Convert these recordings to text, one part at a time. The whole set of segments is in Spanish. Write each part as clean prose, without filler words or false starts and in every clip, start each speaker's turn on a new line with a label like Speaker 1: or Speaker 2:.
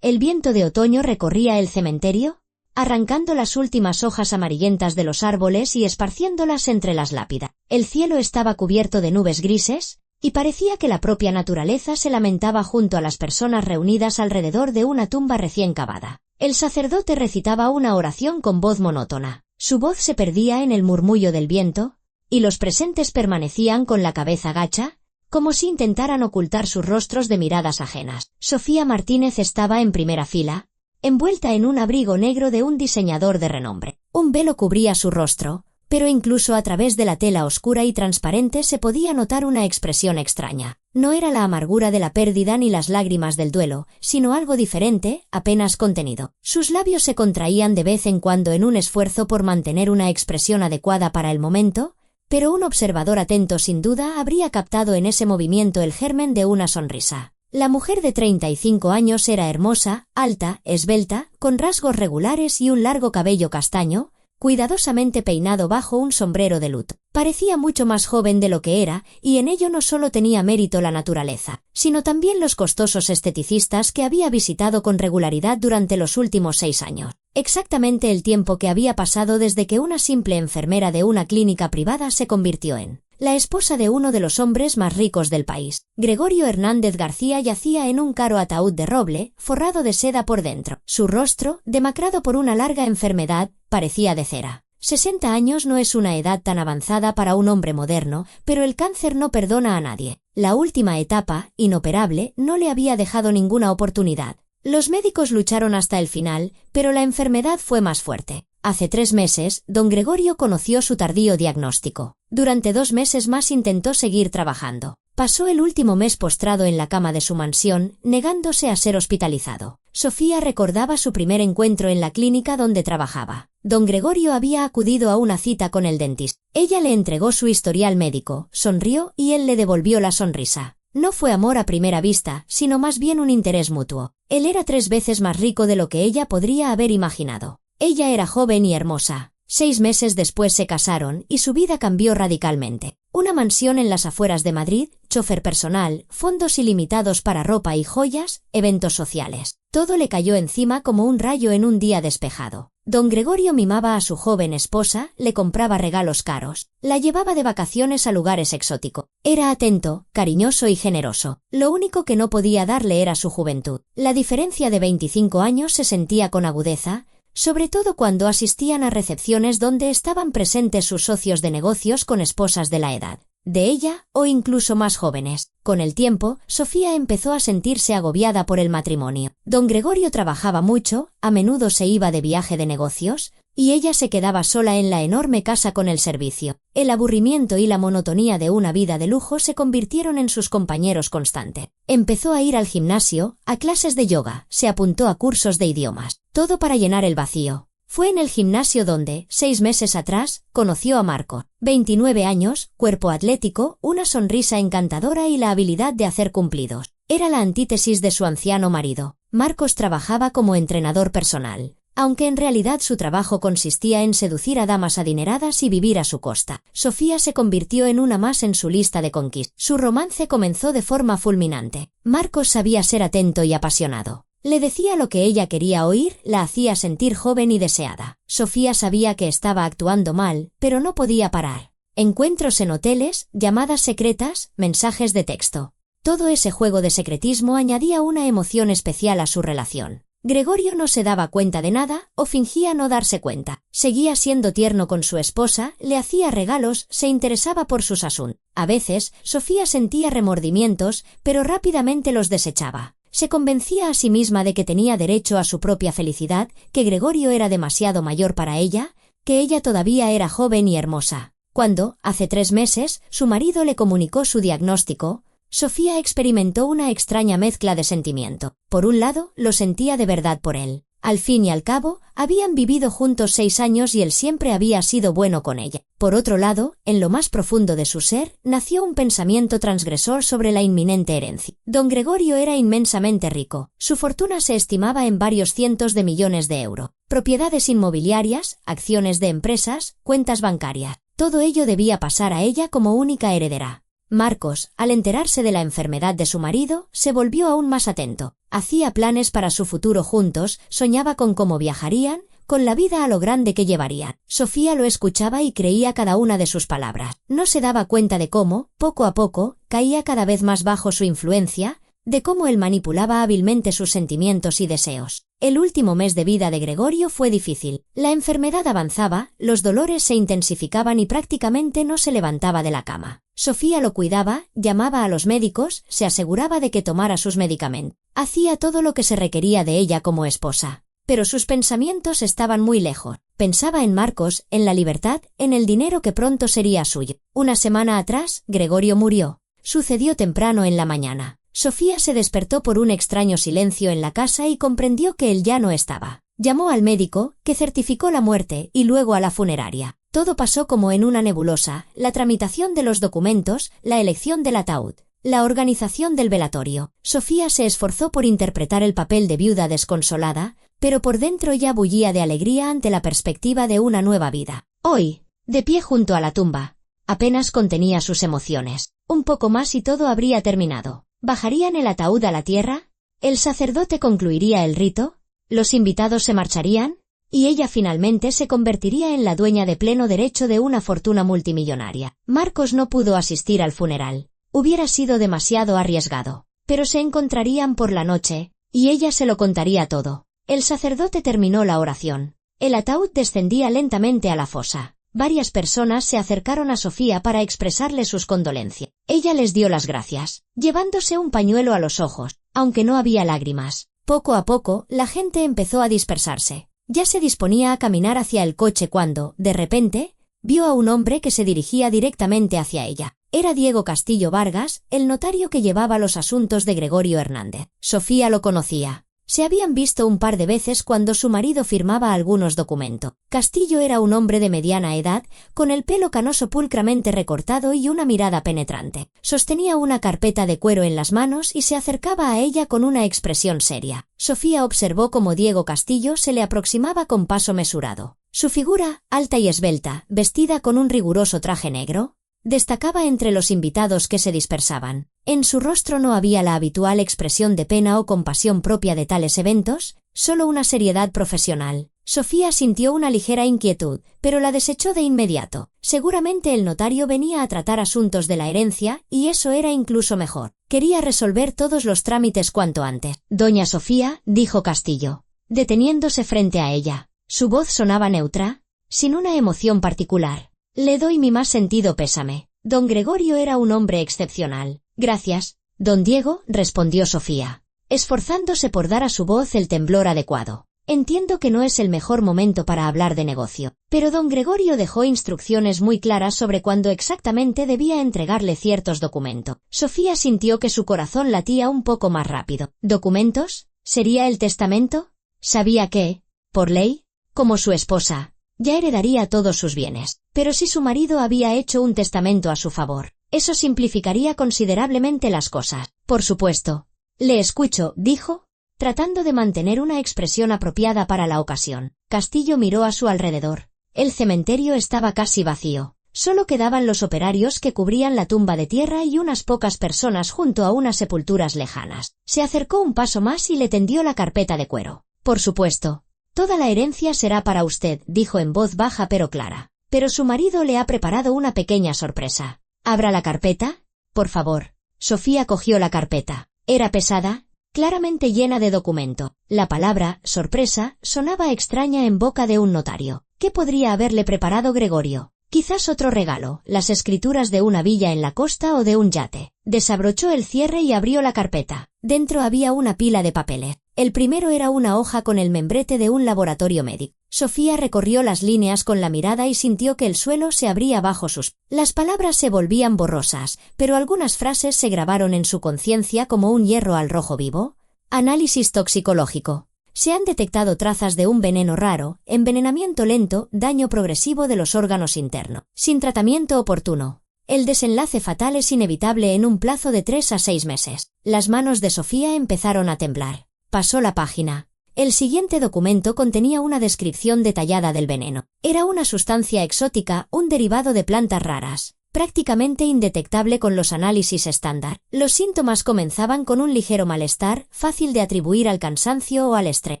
Speaker 1: El viento de otoño recorría el cementerio, arrancando las últimas hojas amarillentas de los árboles y esparciéndolas entre las lápidas. El cielo estaba cubierto de nubes grises, y parecía que la propia naturaleza se lamentaba junto a las personas reunidas alrededor de una tumba recién cavada. El sacerdote recitaba una oración con voz monótona. Su voz se perdía en el murmullo del viento, y los presentes permanecían con la cabeza gacha, como si intentaran ocultar sus rostros de miradas ajenas. Sofía Martínez estaba en primera fila, envuelta en un abrigo negro de un diseñador de renombre. Un velo cubría su rostro, pero incluso a través de la tela oscura y transparente se podía notar una expresión extraña. No era la amargura de la pérdida ni las lágrimas del duelo, sino algo diferente, apenas contenido. Sus labios se contraían de vez en cuando en un esfuerzo por mantener una expresión adecuada para el momento, pero un observador atento sin duda habría captado en ese movimiento el germen de una sonrisa. La mujer de 35 años era hermosa, alta, esbelta, con rasgos regulares y un largo cabello castaño, cuidadosamente peinado bajo un sombrero de luto. Parecía mucho más joven de lo que era, y en ello no solo tenía mérito la naturaleza, sino también los costosos esteticistas que había visitado con regularidad durante los últimos 6 años. Exactamente el tiempo que había pasado desde que una simple enfermera de una clínica privada se convirtió en la esposa de uno de los hombres más ricos del país. Gregorio Hernández García yacía en un caro ataúd de roble, forrado de seda por dentro. Su rostro, demacrado por una larga enfermedad, parecía de cera. 60 años no es una edad tan avanzada para un hombre moderno, pero el cáncer no perdona a nadie. La última etapa, inoperable, no le había dejado ninguna oportunidad. Los médicos lucharon hasta el final, pero la enfermedad fue más fuerte. Hace 3 meses, don Gregorio conoció su tardío diagnóstico. Durante 2 meses más intentó seguir trabajando. Pasó el último mes postrado en la cama de su mansión, negándose a ser hospitalizado. Sofía recordaba su primer encuentro en la clínica donde trabajaba. Don Gregorio había acudido a una cita con el dentista. Ella le entregó su historial médico, sonrió y él le devolvió la sonrisa. No fue amor a primera vista, sino más bien un interés mutuo. Él era 3 veces más rico de lo que ella podría haber imaginado. Ella era joven y hermosa. 6 meses después se casaron y su vida cambió radicalmente. Una mansión en las afueras de Madrid, chofer personal, fondos ilimitados para ropa y joyas, eventos sociales. Todo le cayó encima como un rayo en un día despejado. Don Gregorio mimaba a su joven esposa, le compraba regalos caros, la llevaba de vacaciones a lugares exóticos. Era atento, cariñoso y generoso. Lo único que no podía darle era su juventud. La diferencia de 25 años se sentía con agudeza, sobre todo cuando asistían a recepciones donde estaban presentes sus socios de negocios con esposas de la edad de ella o incluso más jóvenes. Con el tiempo, Sofía empezó a sentirse agobiada por el matrimonio. Don Gregorio trabajaba mucho, a menudo se iba de viaje de negocios, y ella se quedaba sola en la enorme casa con el servicio. El aburrimiento y la monotonía de una vida de lujo se convirtieron en sus compañeros constantes. Empezó a ir al gimnasio, a clases de yoga, se apuntó a cursos de idiomas, todo para llenar el vacío. Fue en el gimnasio donde, 6 meses atrás, conoció a Marco. 29 años, cuerpo atlético, una sonrisa encantadora y la habilidad de hacer cumplidos. Era la antítesis de su anciano marido. Marcos trabajaba como entrenador personal, aunque en realidad su trabajo consistía en seducir a damas adineradas y vivir a su costa. Sofía se convirtió en una más en su lista de conquistas. Su romance comenzó de forma fulminante. Marcos sabía ser atento y apasionado. Le decía lo que ella quería oír, la hacía sentir joven y deseada. Sofía sabía que estaba actuando mal, pero no podía parar. Encuentros en hoteles, llamadas secretas, mensajes de texto. Todo ese juego de secretismo añadía una emoción especial a su relación. Gregorio no se daba cuenta de nada o fingía no darse cuenta. Seguía siendo tierno con su esposa, le hacía regalos, se interesaba por sus asuntos. A veces, Sofía sentía remordimientos, pero rápidamente los desechaba. Se convencía a sí misma de que tenía derecho a su propia felicidad, que Gregorio era demasiado mayor para ella, que ella todavía era joven y hermosa. Cuando, hace 3 meses, su marido le comunicó su diagnóstico, Sofía experimentó una extraña mezcla de sentimiento. Por un lado, lo sentía de verdad por él. Al fin y al cabo, habían vivido juntos 6 años y él siempre había sido bueno con ella. Por otro lado, en lo más profundo de su ser, nació un pensamiento transgresor sobre la inminente herencia. Don Gregorio era inmensamente rico. Su fortuna se estimaba en varios cientos de millones de euros. Propiedades inmobiliarias, acciones de empresas, cuentas bancarias. Todo ello debía pasar a ella como única heredera. Marcos, al enterarse de la enfermedad de su marido, se volvió aún más atento. Hacía planes para su futuro juntos, soñaba con cómo viajarían, con la vida a lo grande que llevarían. Sofía lo escuchaba y creía cada una de sus palabras. No se daba cuenta de cómo, poco a poco, caía cada vez más bajo su influencia, de cómo él manipulaba hábilmente sus sentimientos y deseos. El último mes de vida de Gregorio fue difícil. La enfermedad avanzaba, los dolores se intensificaban y prácticamente no se levantaba de la cama. Sofía lo cuidaba, llamaba a los médicos, se aseguraba de que tomara sus medicamentos. Hacía todo lo que se requería de ella como esposa. Pero sus pensamientos estaban muy lejos. Pensaba en Marcos, en la libertad, en el dinero que pronto sería suyo. Una semana atrás, Gregorio murió. Sucedió temprano en la mañana. Sofía se despertó por un extraño silencio en la casa y comprendió que él ya no estaba. Llamó al médico, que certificó la muerte, y luego a la funeraria. Todo pasó como en una nebulosa: la tramitación de los documentos, la elección del ataúd, la organización del velatorio. Sofía se esforzó por interpretar el papel de viuda desconsolada, pero por dentro ya bullía de alegría ante la perspectiva de una nueva vida. Hoy, de pie junto a la tumba, apenas contenía sus emociones. Un poco más y todo habría terminado. ¿Bajarían el ataúd a la tierra? ¿El sacerdote concluiría el rito? ¿Los invitados se marcharían? Y ella finalmente se convertiría en la dueña de pleno derecho de una fortuna multimillonaria. Marcos no pudo asistir al funeral. Hubiera sido demasiado arriesgado. Pero se encontrarían por la noche, y ella se lo contaría todo. El sacerdote terminó la oración. El ataúd descendía lentamente a la fosa. Varias personas se acercaron a Sofía para expresarle sus condolencias. Ella les dio las gracias, llevándose un pañuelo a los ojos, aunque no había lágrimas. Poco a poco, la gente empezó a dispersarse. Ya se disponía a caminar hacia el coche cuando, de repente, vio a un hombre que se dirigía directamente hacia ella. Era Diego Castillo Vargas, el notario que llevaba los asuntos de Gregorio Hernández. Sofía lo conocía. Se habían visto un par de veces cuando su marido firmaba algunos documentos. Castillo era un hombre de mediana edad, con el pelo canoso pulcramente recortado y una mirada penetrante. Sostenía una carpeta de cuero en las manos y se acercaba a ella con una expresión seria. Sofía observó cómo Diego Castillo se le aproximaba con paso mesurado. Su figura, alta y esbelta, vestida con un riguroso traje negro, destacaba entre los invitados que se dispersaban. En su rostro no había la habitual expresión de pena o compasión propia de tales eventos, solo una seriedad profesional. Sofía sintió una ligera inquietud, pero la desechó de inmediato. Seguramente el notario venía a tratar asuntos de la herencia, y eso era incluso mejor. Quería resolver todos los trámites cuanto antes. Doña Sofía, dijo Castillo, deteniéndose frente a ella. Su voz sonaba neutra, sin una emoción particular. Le doy mi más sentido pésame. Don Gregorio era un hombre excepcional. Gracias, don Diego, respondió Sofía, esforzándose por dar a su voz el temblor adecuado. Entiendo que no es el mejor momento para hablar de negocio, pero don Gregorio dejó instrucciones muy claras sobre cuándo exactamente debía entregarle ciertos documentos. Sofía sintió que su corazón latía un poco más rápido. ¿Documentos? ¿Sería el testamento? Sabía que, por ley, como su esposa, ya heredaría todos sus bienes. Pero si su marido había hecho un testamento a su favor, eso simplificaría considerablemente las cosas. Por supuesto. Le escucho, dijo, tratando de mantener una expresión apropiada para la ocasión. Castillo miró a su alrededor. El cementerio estaba casi vacío. Solo quedaban los operarios que cubrían la tumba de tierra y unas pocas personas junto a unas sepulturas lejanas. Se acercó un paso más y le tendió la carpeta de cuero. Por supuesto. Toda la herencia será para usted, dijo en voz baja pero clara. Pero su marido le ha preparado una pequeña sorpresa. ¿Abra la carpeta? Por favor. Sofía cogió la carpeta. Era pesada, claramente llena de documento. La palabra, sorpresa, sonaba extraña en boca de un notario. ¿Qué podría haberle preparado Gregorio? Quizás otro regalo, las escrituras de una villa en la costa o de un yate. Desabrochó el cierre y abrió la carpeta. Dentro había una pila de papeles. El primero era una hoja con el membrete de un laboratorio médico. Sofía recorrió las líneas con la mirada y sintió que el suelo se abría bajo sus... Las palabras se volvían borrosas, pero algunas frases se grabaron en su conciencia como un hierro al rojo vivo. Análisis toxicológico. Se han detectado trazas de un veneno raro, envenenamiento lento, daño progresivo de los órganos internos. Sin tratamiento oportuno. El desenlace fatal es inevitable en un plazo de 3 a 6 meses. Las manos de Sofía empezaron a temblar. Pasó la página. El siguiente documento contenía una descripción detallada del veneno. Era una sustancia exótica, un derivado de plantas raras. prácticamente indetectable con los análisis estándar. Los síntomas comenzaban con un ligero malestar, fácil de atribuir al cansancio o al estrés.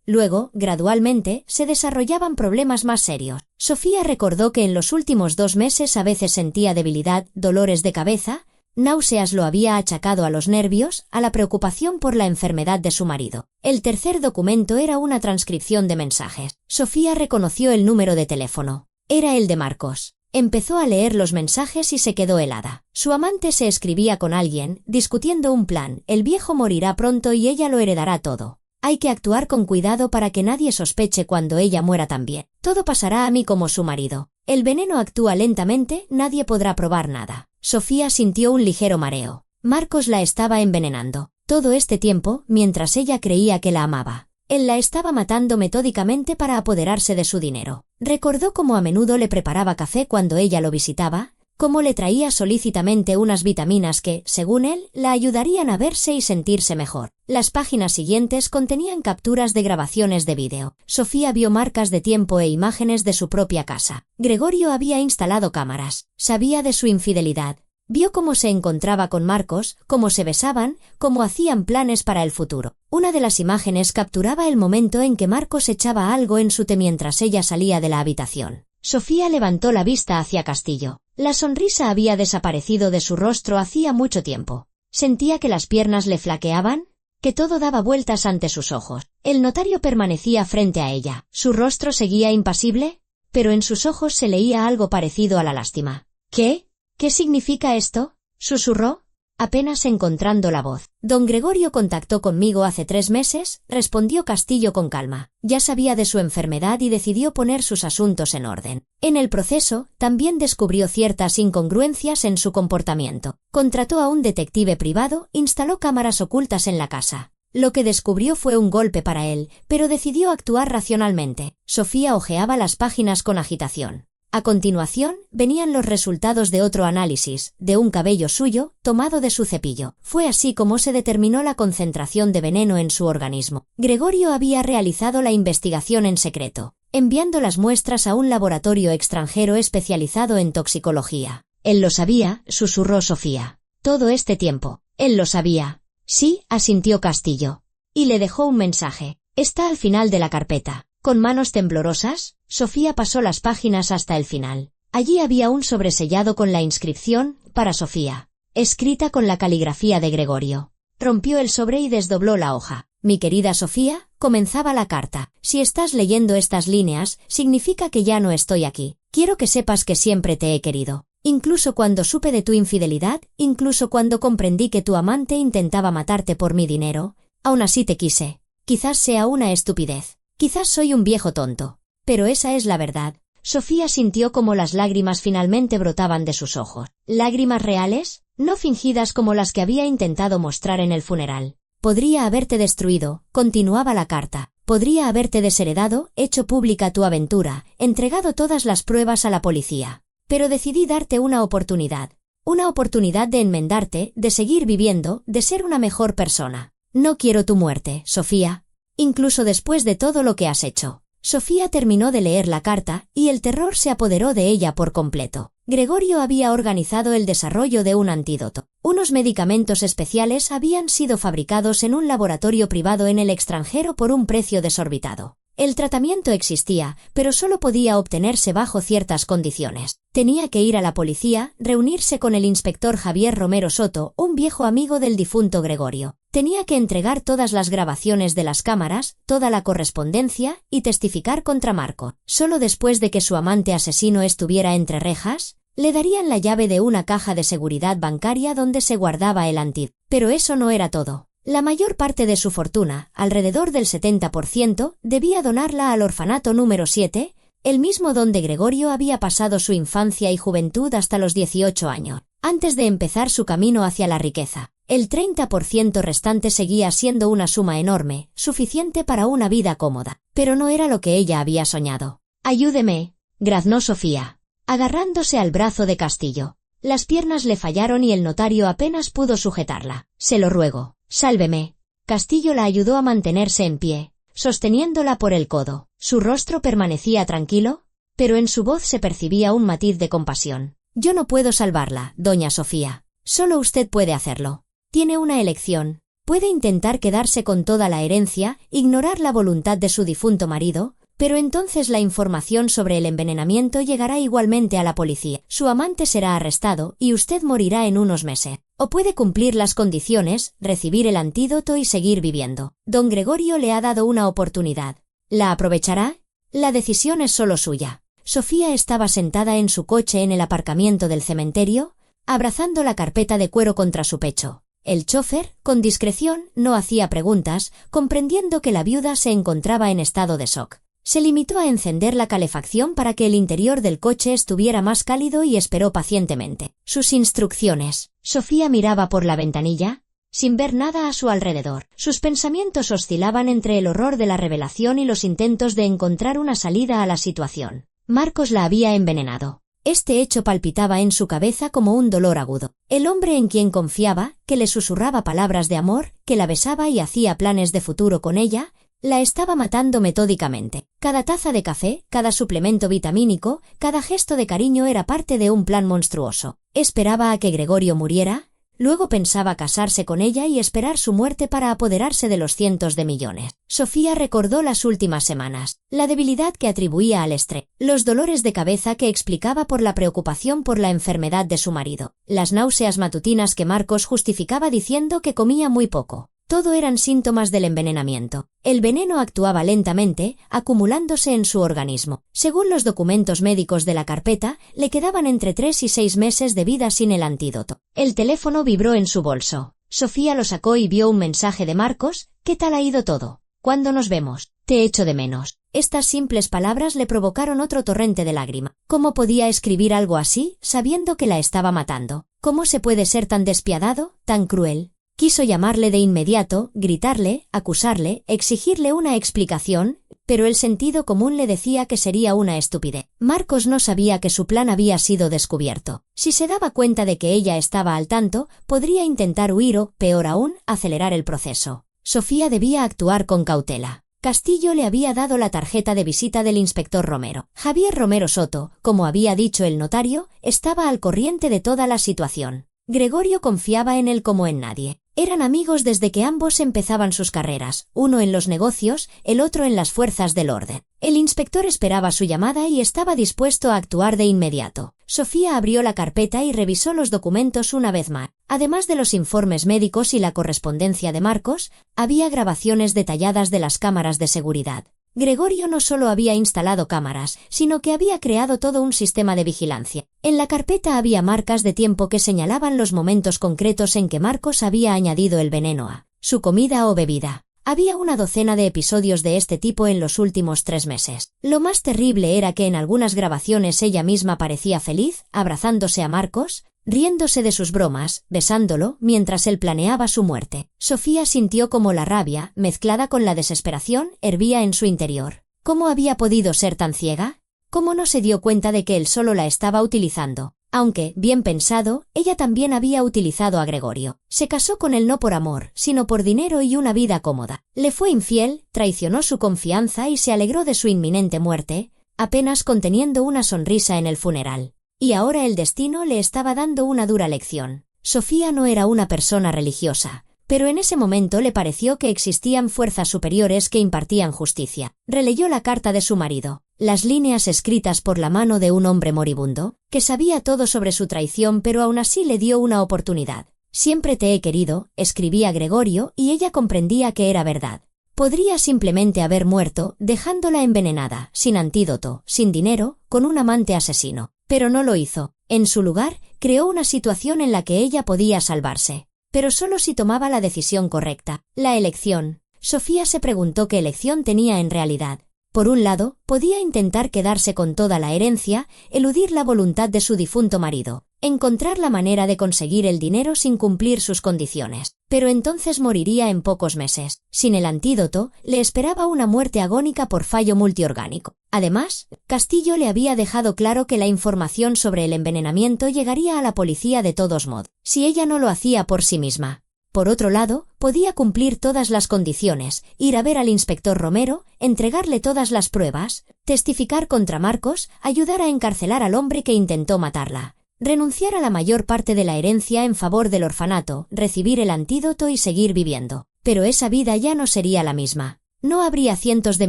Speaker 1: Luego, gradualmente, se desarrollaban problemas más serios. Sofía recordó que en los últimos 2 meses a veces sentía debilidad, dolores de cabeza, náuseas. Lo había achacado a los nervios, a la preocupación por la enfermedad de su marido. El tercer documento era una transcripción de mensajes. Sofía reconoció el número de teléfono. Era el de Marcos. Empezó a leer los mensajes y se quedó helada. Su amante se escribía con alguien, discutiendo un plan. El viejo morirá pronto y ella lo heredará todo. Hay que actuar con cuidado para que nadie sospeche cuando ella muera también. Todo pasará a mí como su marido. El veneno actúa lentamente, nadie podrá probar nada. Sofía sintió un ligero mareo. Marcos la estaba envenenando. Todo este tiempo, mientras ella creía que la amaba. Él la estaba matando metódicamente para apoderarse de su dinero. Recordó cómo a menudo le preparaba café cuando ella lo visitaba, cómo le traía solícitamente unas vitaminas que, según él, la ayudarían a verse y sentirse mejor. Las páginas siguientes contenían capturas de grabaciones de vídeo. Sofía vio marcas de tiempo e imágenes de su propia casa. Gregorio había instalado cámaras. Sabía de su infidelidad. Vio cómo se encontraba con Marcos, cómo se besaban, cómo hacían planes para el futuro. Una de las imágenes capturaba el momento en que Marcos echaba algo en su té mientras ella salía de la habitación. Sofía levantó la vista hacia Castillo. La sonrisa había desaparecido de su rostro hacía mucho tiempo. Sentía que las piernas le flaqueaban, que todo daba vueltas ante sus ojos. El notario permanecía frente a ella. Su rostro seguía impasible, pero en sus ojos se leía algo parecido a la lástima. ¿Qué? ¿Qué significa esto?, susurró, apenas encontrando la voz. Don Gregorio contactó conmigo hace 3 meses, respondió Castillo con calma. Ya sabía de su enfermedad y decidió poner sus asuntos en orden. En el proceso, también descubrió ciertas incongruencias en su comportamiento. Contrató a un detective privado, instaló cámaras ocultas en la casa. Lo que descubrió fue un golpe para él, pero decidió actuar racionalmente. Sofía hojeaba las páginas con agitación. A continuación, venían los resultados de otro análisis, de un cabello suyo, tomado de su cepillo. Fue así como se determinó la concentración de veneno en su organismo. Gregorio había realizado la investigación en secreto, enviando las muestras a un laboratorio extranjero especializado en toxicología. Él lo sabía, susurró Sofía. Todo este tiempo, él lo sabía. Sí, asintió Castillo. Y le dejó un mensaje. Está al final de la carpeta. Con manos temblorosas, Sofía pasó las páginas hasta el final. Allí había un sobresellado con la inscripción, para Sofía, escrita con la caligrafía de Gregorio. Rompió el sobre y desdobló la hoja. Mi querida Sofía, comenzaba la carta. Si estás leyendo estas líneas, significa que ya no estoy aquí. Quiero que sepas que siempre te he querido. Incluso cuando supe de tu infidelidad, incluso cuando comprendí que tu amante intentaba matarte por mi dinero, aún así te quise. Quizás sea una estupidez. Quizás soy un viejo tonto, pero esa es la verdad. Sofía sintió como las lágrimas finalmente brotaban de sus ojos. Lágrimas reales, no fingidas como las que había intentado mostrar en el funeral. Podría haberte destruido, continuaba la carta. Podría haberte desheredado, hecho pública tu aventura, entregado todas las pruebas a la policía. Pero decidí darte una oportunidad. Una oportunidad de enmendarte, de seguir viviendo, de ser una mejor persona. No quiero tu muerte, Sofía. Incluso después de todo lo que has hecho. Sofía terminó de leer la carta, y el terror se apoderó de ella por completo. Gregorio había organizado el desarrollo de un antídoto. Unos medicamentos especiales habían sido fabricados en un laboratorio privado en el extranjero por un precio desorbitado. El tratamiento existía, pero solo podía obtenerse bajo ciertas condiciones. Tenía que ir a la policía, reunirse con el inspector Javier Romero Soto, un viejo amigo del difunto Gregorio. Tenía que entregar todas las grabaciones de las cámaras, toda la correspondencia, y testificar contra Marco. Solo después de que su amante asesino estuviera entre rejas, le darían la llave de una caja de seguridad bancaria donde se guardaba el antídoto. Pero eso no era todo. La mayor parte de su fortuna, alrededor del 70%, debía donarla al orfanato número 7, el mismo donde Gregorio había pasado su infancia y juventud hasta los 18 años, antes de empezar su camino hacia la riqueza. El 30% restante seguía siendo una suma enorme, suficiente para una vida cómoda, pero no era lo que ella había soñado. Ayúdeme, graznó Sofía, agarrándose al brazo de Castillo. Las piernas le fallaron y el notario apenas pudo sujetarla. Se lo ruego. Sálveme. Castillo la ayudó a mantenerse en pie, sosteniéndola por el codo. Su rostro permanecía tranquilo, pero en su voz se percibía un matiz de compasión. Yo no puedo salvarla, doña Sofía. Solo usted puede hacerlo. Tiene una elección. Puede intentar quedarse con toda la herencia, ignorar la voluntad de su difunto marido, pero entonces la información sobre el envenenamiento llegará igualmente a la policía. Su amante será arrestado y usted morirá en unos meses. O puede cumplir las condiciones, recibir el antídoto y seguir viviendo. Don Gregorio le ha dado una oportunidad. ¿La aprovechará? La decisión es solo suya. Sofía estaba sentada en su coche en el aparcamiento del cementerio, abrazando la carpeta de cuero contra su pecho. El chófer, con discreción, no hacía preguntas, comprendiendo que la viuda se encontraba en estado de shock. Se limitó a encender la calefacción para que el interior del coche estuviera más cálido y esperó pacientemente sus instrucciones. Sofía miraba por la ventanilla, sin ver nada a su alrededor. Sus pensamientos oscilaban entre el horror de la revelación y los intentos de encontrar una salida a la situación. Marcos la había envenenado. Este hecho palpitaba en su cabeza como un dolor agudo. El hombre en quien confiaba, que le susurraba palabras de amor, que la besaba y hacía planes de futuro con ella, la estaba matando metódicamente. Cada taza de café, cada suplemento vitamínico, cada gesto de cariño era parte de un plan monstruoso. Esperaba a que Gregorio muriera, luego pensaba casarse con ella y esperar su muerte para apoderarse de los cientos de millones. Sofía recordó las últimas semanas, la debilidad que atribuía al estrés, los dolores de cabeza que explicaba por la preocupación por la enfermedad de su marido, las náuseas matutinas que Marcos justificaba diciendo que comía muy poco. Todo eran síntomas del envenenamiento. El veneno actuaba lentamente, acumulándose en su organismo. Según los documentos médicos de la carpeta, le quedaban entre 3 y 6 meses de vida sin el antídoto. El teléfono vibró en su bolso. Sofía lo sacó y vio un mensaje de Marcos. ¿Qué tal ha ido todo? ¿Cuándo nos vemos? Te echo de menos. Estas simples palabras le provocaron otro torrente de lágrimas. ¿Cómo podía escribir algo así, sabiendo que la estaba matando? ¿Cómo se puede ser tan despiadado, tan cruel? Quiso llamarle de inmediato, gritarle, acusarle, exigirle una explicación, pero el sentido común le decía que sería una estupidez. Marcos no sabía que su plan había sido descubierto. Si se daba cuenta de que ella estaba al tanto, podría intentar huir o, peor aún, acelerar el proceso. Sofía debía actuar con cautela. Castillo le había dado la tarjeta de visita del inspector Romero. Javier Romero Soto, como había dicho el notario, estaba al corriente de toda la situación. Gregorio confiaba en él como en nadie. Eran amigos desde que ambos empezaban sus carreras, uno en los negocios, el otro en las fuerzas del orden. El inspector esperaba su llamada y estaba dispuesto a actuar de inmediato. Sofía abrió la carpeta y revisó los documentos una vez más. Además de los informes médicos y la correspondencia de Marcos, había grabaciones detalladas de las cámaras de seguridad. Gregorio no solo había instalado cámaras, sino que había creado todo un sistema de vigilancia. En la carpeta había marcas de tiempo que señalaban los momentos concretos en que Marcos había añadido el veneno a su comida o bebida. Había una docena de episodios de este tipo en los últimos 3 meses. Lo más terrible era que en algunas grabaciones ella misma parecía feliz, abrazándose a Marcos, riéndose de sus bromas, besándolo, mientras él planeaba su muerte. Sofía sintió como la rabia, mezclada con la desesperación, hervía en su interior. ¿Cómo había podido ser tan ciega? ¿Cómo no se dio cuenta de que él solo la estaba utilizando? Aunque, bien pensado, ella también había utilizado a Gregorio. Se casó con él no por amor, sino por dinero y una vida cómoda. Le fue infiel, traicionó su confianza y se alegró de su inminente muerte, apenas conteniendo una sonrisa en el funeral. Y ahora el destino le estaba dando una dura lección. Sofía no era una persona religiosa, pero en ese momento le pareció que existían fuerzas superiores que impartían justicia. Releyó la carta de su marido, las líneas escritas por la mano de un hombre moribundo, que sabía todo sobre su traición pero aún así le dio una oportunidad. Siempre te he querido, escribía Gregorio, y ella comprendía que era verdad. Podría simplemente haber muerto, dejándola envenenada, sin antídoto, sin dinero, con un amante asesino. Pero no lo hizo. En su lugar, creó una situación en la que ella podía salvarse. Pero solo si tomaba la decisión correcta. La elección. Sofía se preguntó qué elección tenía en realidad. Por un lado, podía intentar quedarse con toda la herencia, eludir la voluntad de su difunto marido, encontrar la manera de conseguir el dinero sin cumplir sus condiciones. Pero entonces moriría en pocos meses. Sin el antídoto, le esperaba una muerte agónica por fallo multiorgánico. Además, Castillo le había dejado claro que la información sobre el envenenamiento llegaría a la policía de todos modos, si ella no lo hacía por sí misma. Por otro lado, podía cumplir todas las condiciones, ir a ver al inspector Romero, entregarle todas las pruebas, testificar contra Marcos, ayudar a encarcelar al hombre que intentó matarla. renunciar a la mayor parte de la herencia en favor del orfanato, recibir el antídoto y seguir viviendo. Pero esa vida ya no sería la misma. No habría cientos de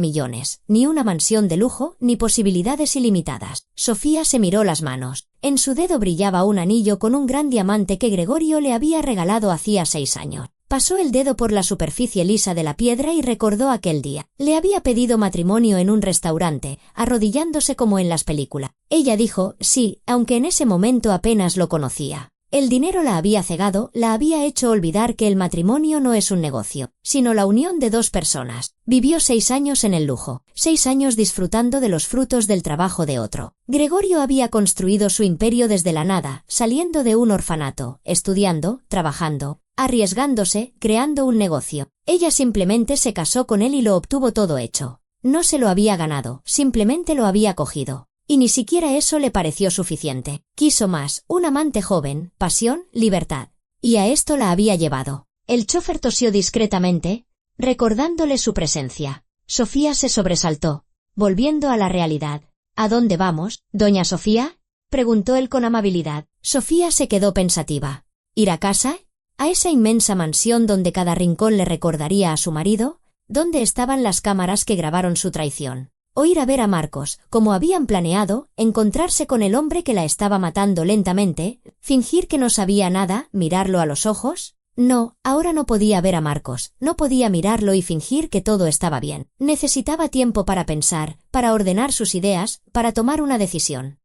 Speaker 1: millones, ni una mansión de lujo, ni posibilidades ilimitadas. Sofía se miró las manos. En su dedo brillaba un anillo con un gran diamante que Gregorio le había regalado hacía 6 años. Pasó el dedo por la superficie lisa de la piedra y recordó aquel día. Le había pedido matrimonio en un restaurante, arrodillándose como en las películas. Ella dijo sí, aunque en ese momento apenas lo conocía. El dinero la había cegado, la había hecho olvidar que el matrimonio no es un negocio, sino la unión de 2 personas. Vivió 6 años en el lujo, 6 años disfrutando de los frutos del trabajo de otro. Gregorio había construido su imperio desde la nada, saliendo de un orfanato, estudiando, trabajando, arriesgándose, creando un negocio. Ella simplemente se casó con él y lo obtuvo todo hecho. No se lo había ganado, simplemente lo había cogido. Y ni siquiera eso le pareció suficiente. Quiso más, un amante joven, pasión, libertad. Y a esto la había llevado. El chofer tosió discretamente, recordándole su presencia. Sofía se sobresaltó, volviendo a la realidad. ¿A dónde vamos, doña Sofía?, preguntó él con amabilidad. Sofía se quedó pensativa. ¿Ir a casa? ¿A esa inmensa mansión donde cada rincón le recordaría a su marido? ¿Dónde estaban las cámaras que grabaron su traición? O ir a ver a Marcos, como habían planeado, encontrarse con el hombre que la estaba matando lentamente, fingir que no sabía nada, mirarlo a los ojos. No, ahora no podía ver a Marcos, no podía mirarlo y fingir que todo estaba bien. Necesitaba tiempo para pensar, para ordenar sus ideas, para tomar una decisión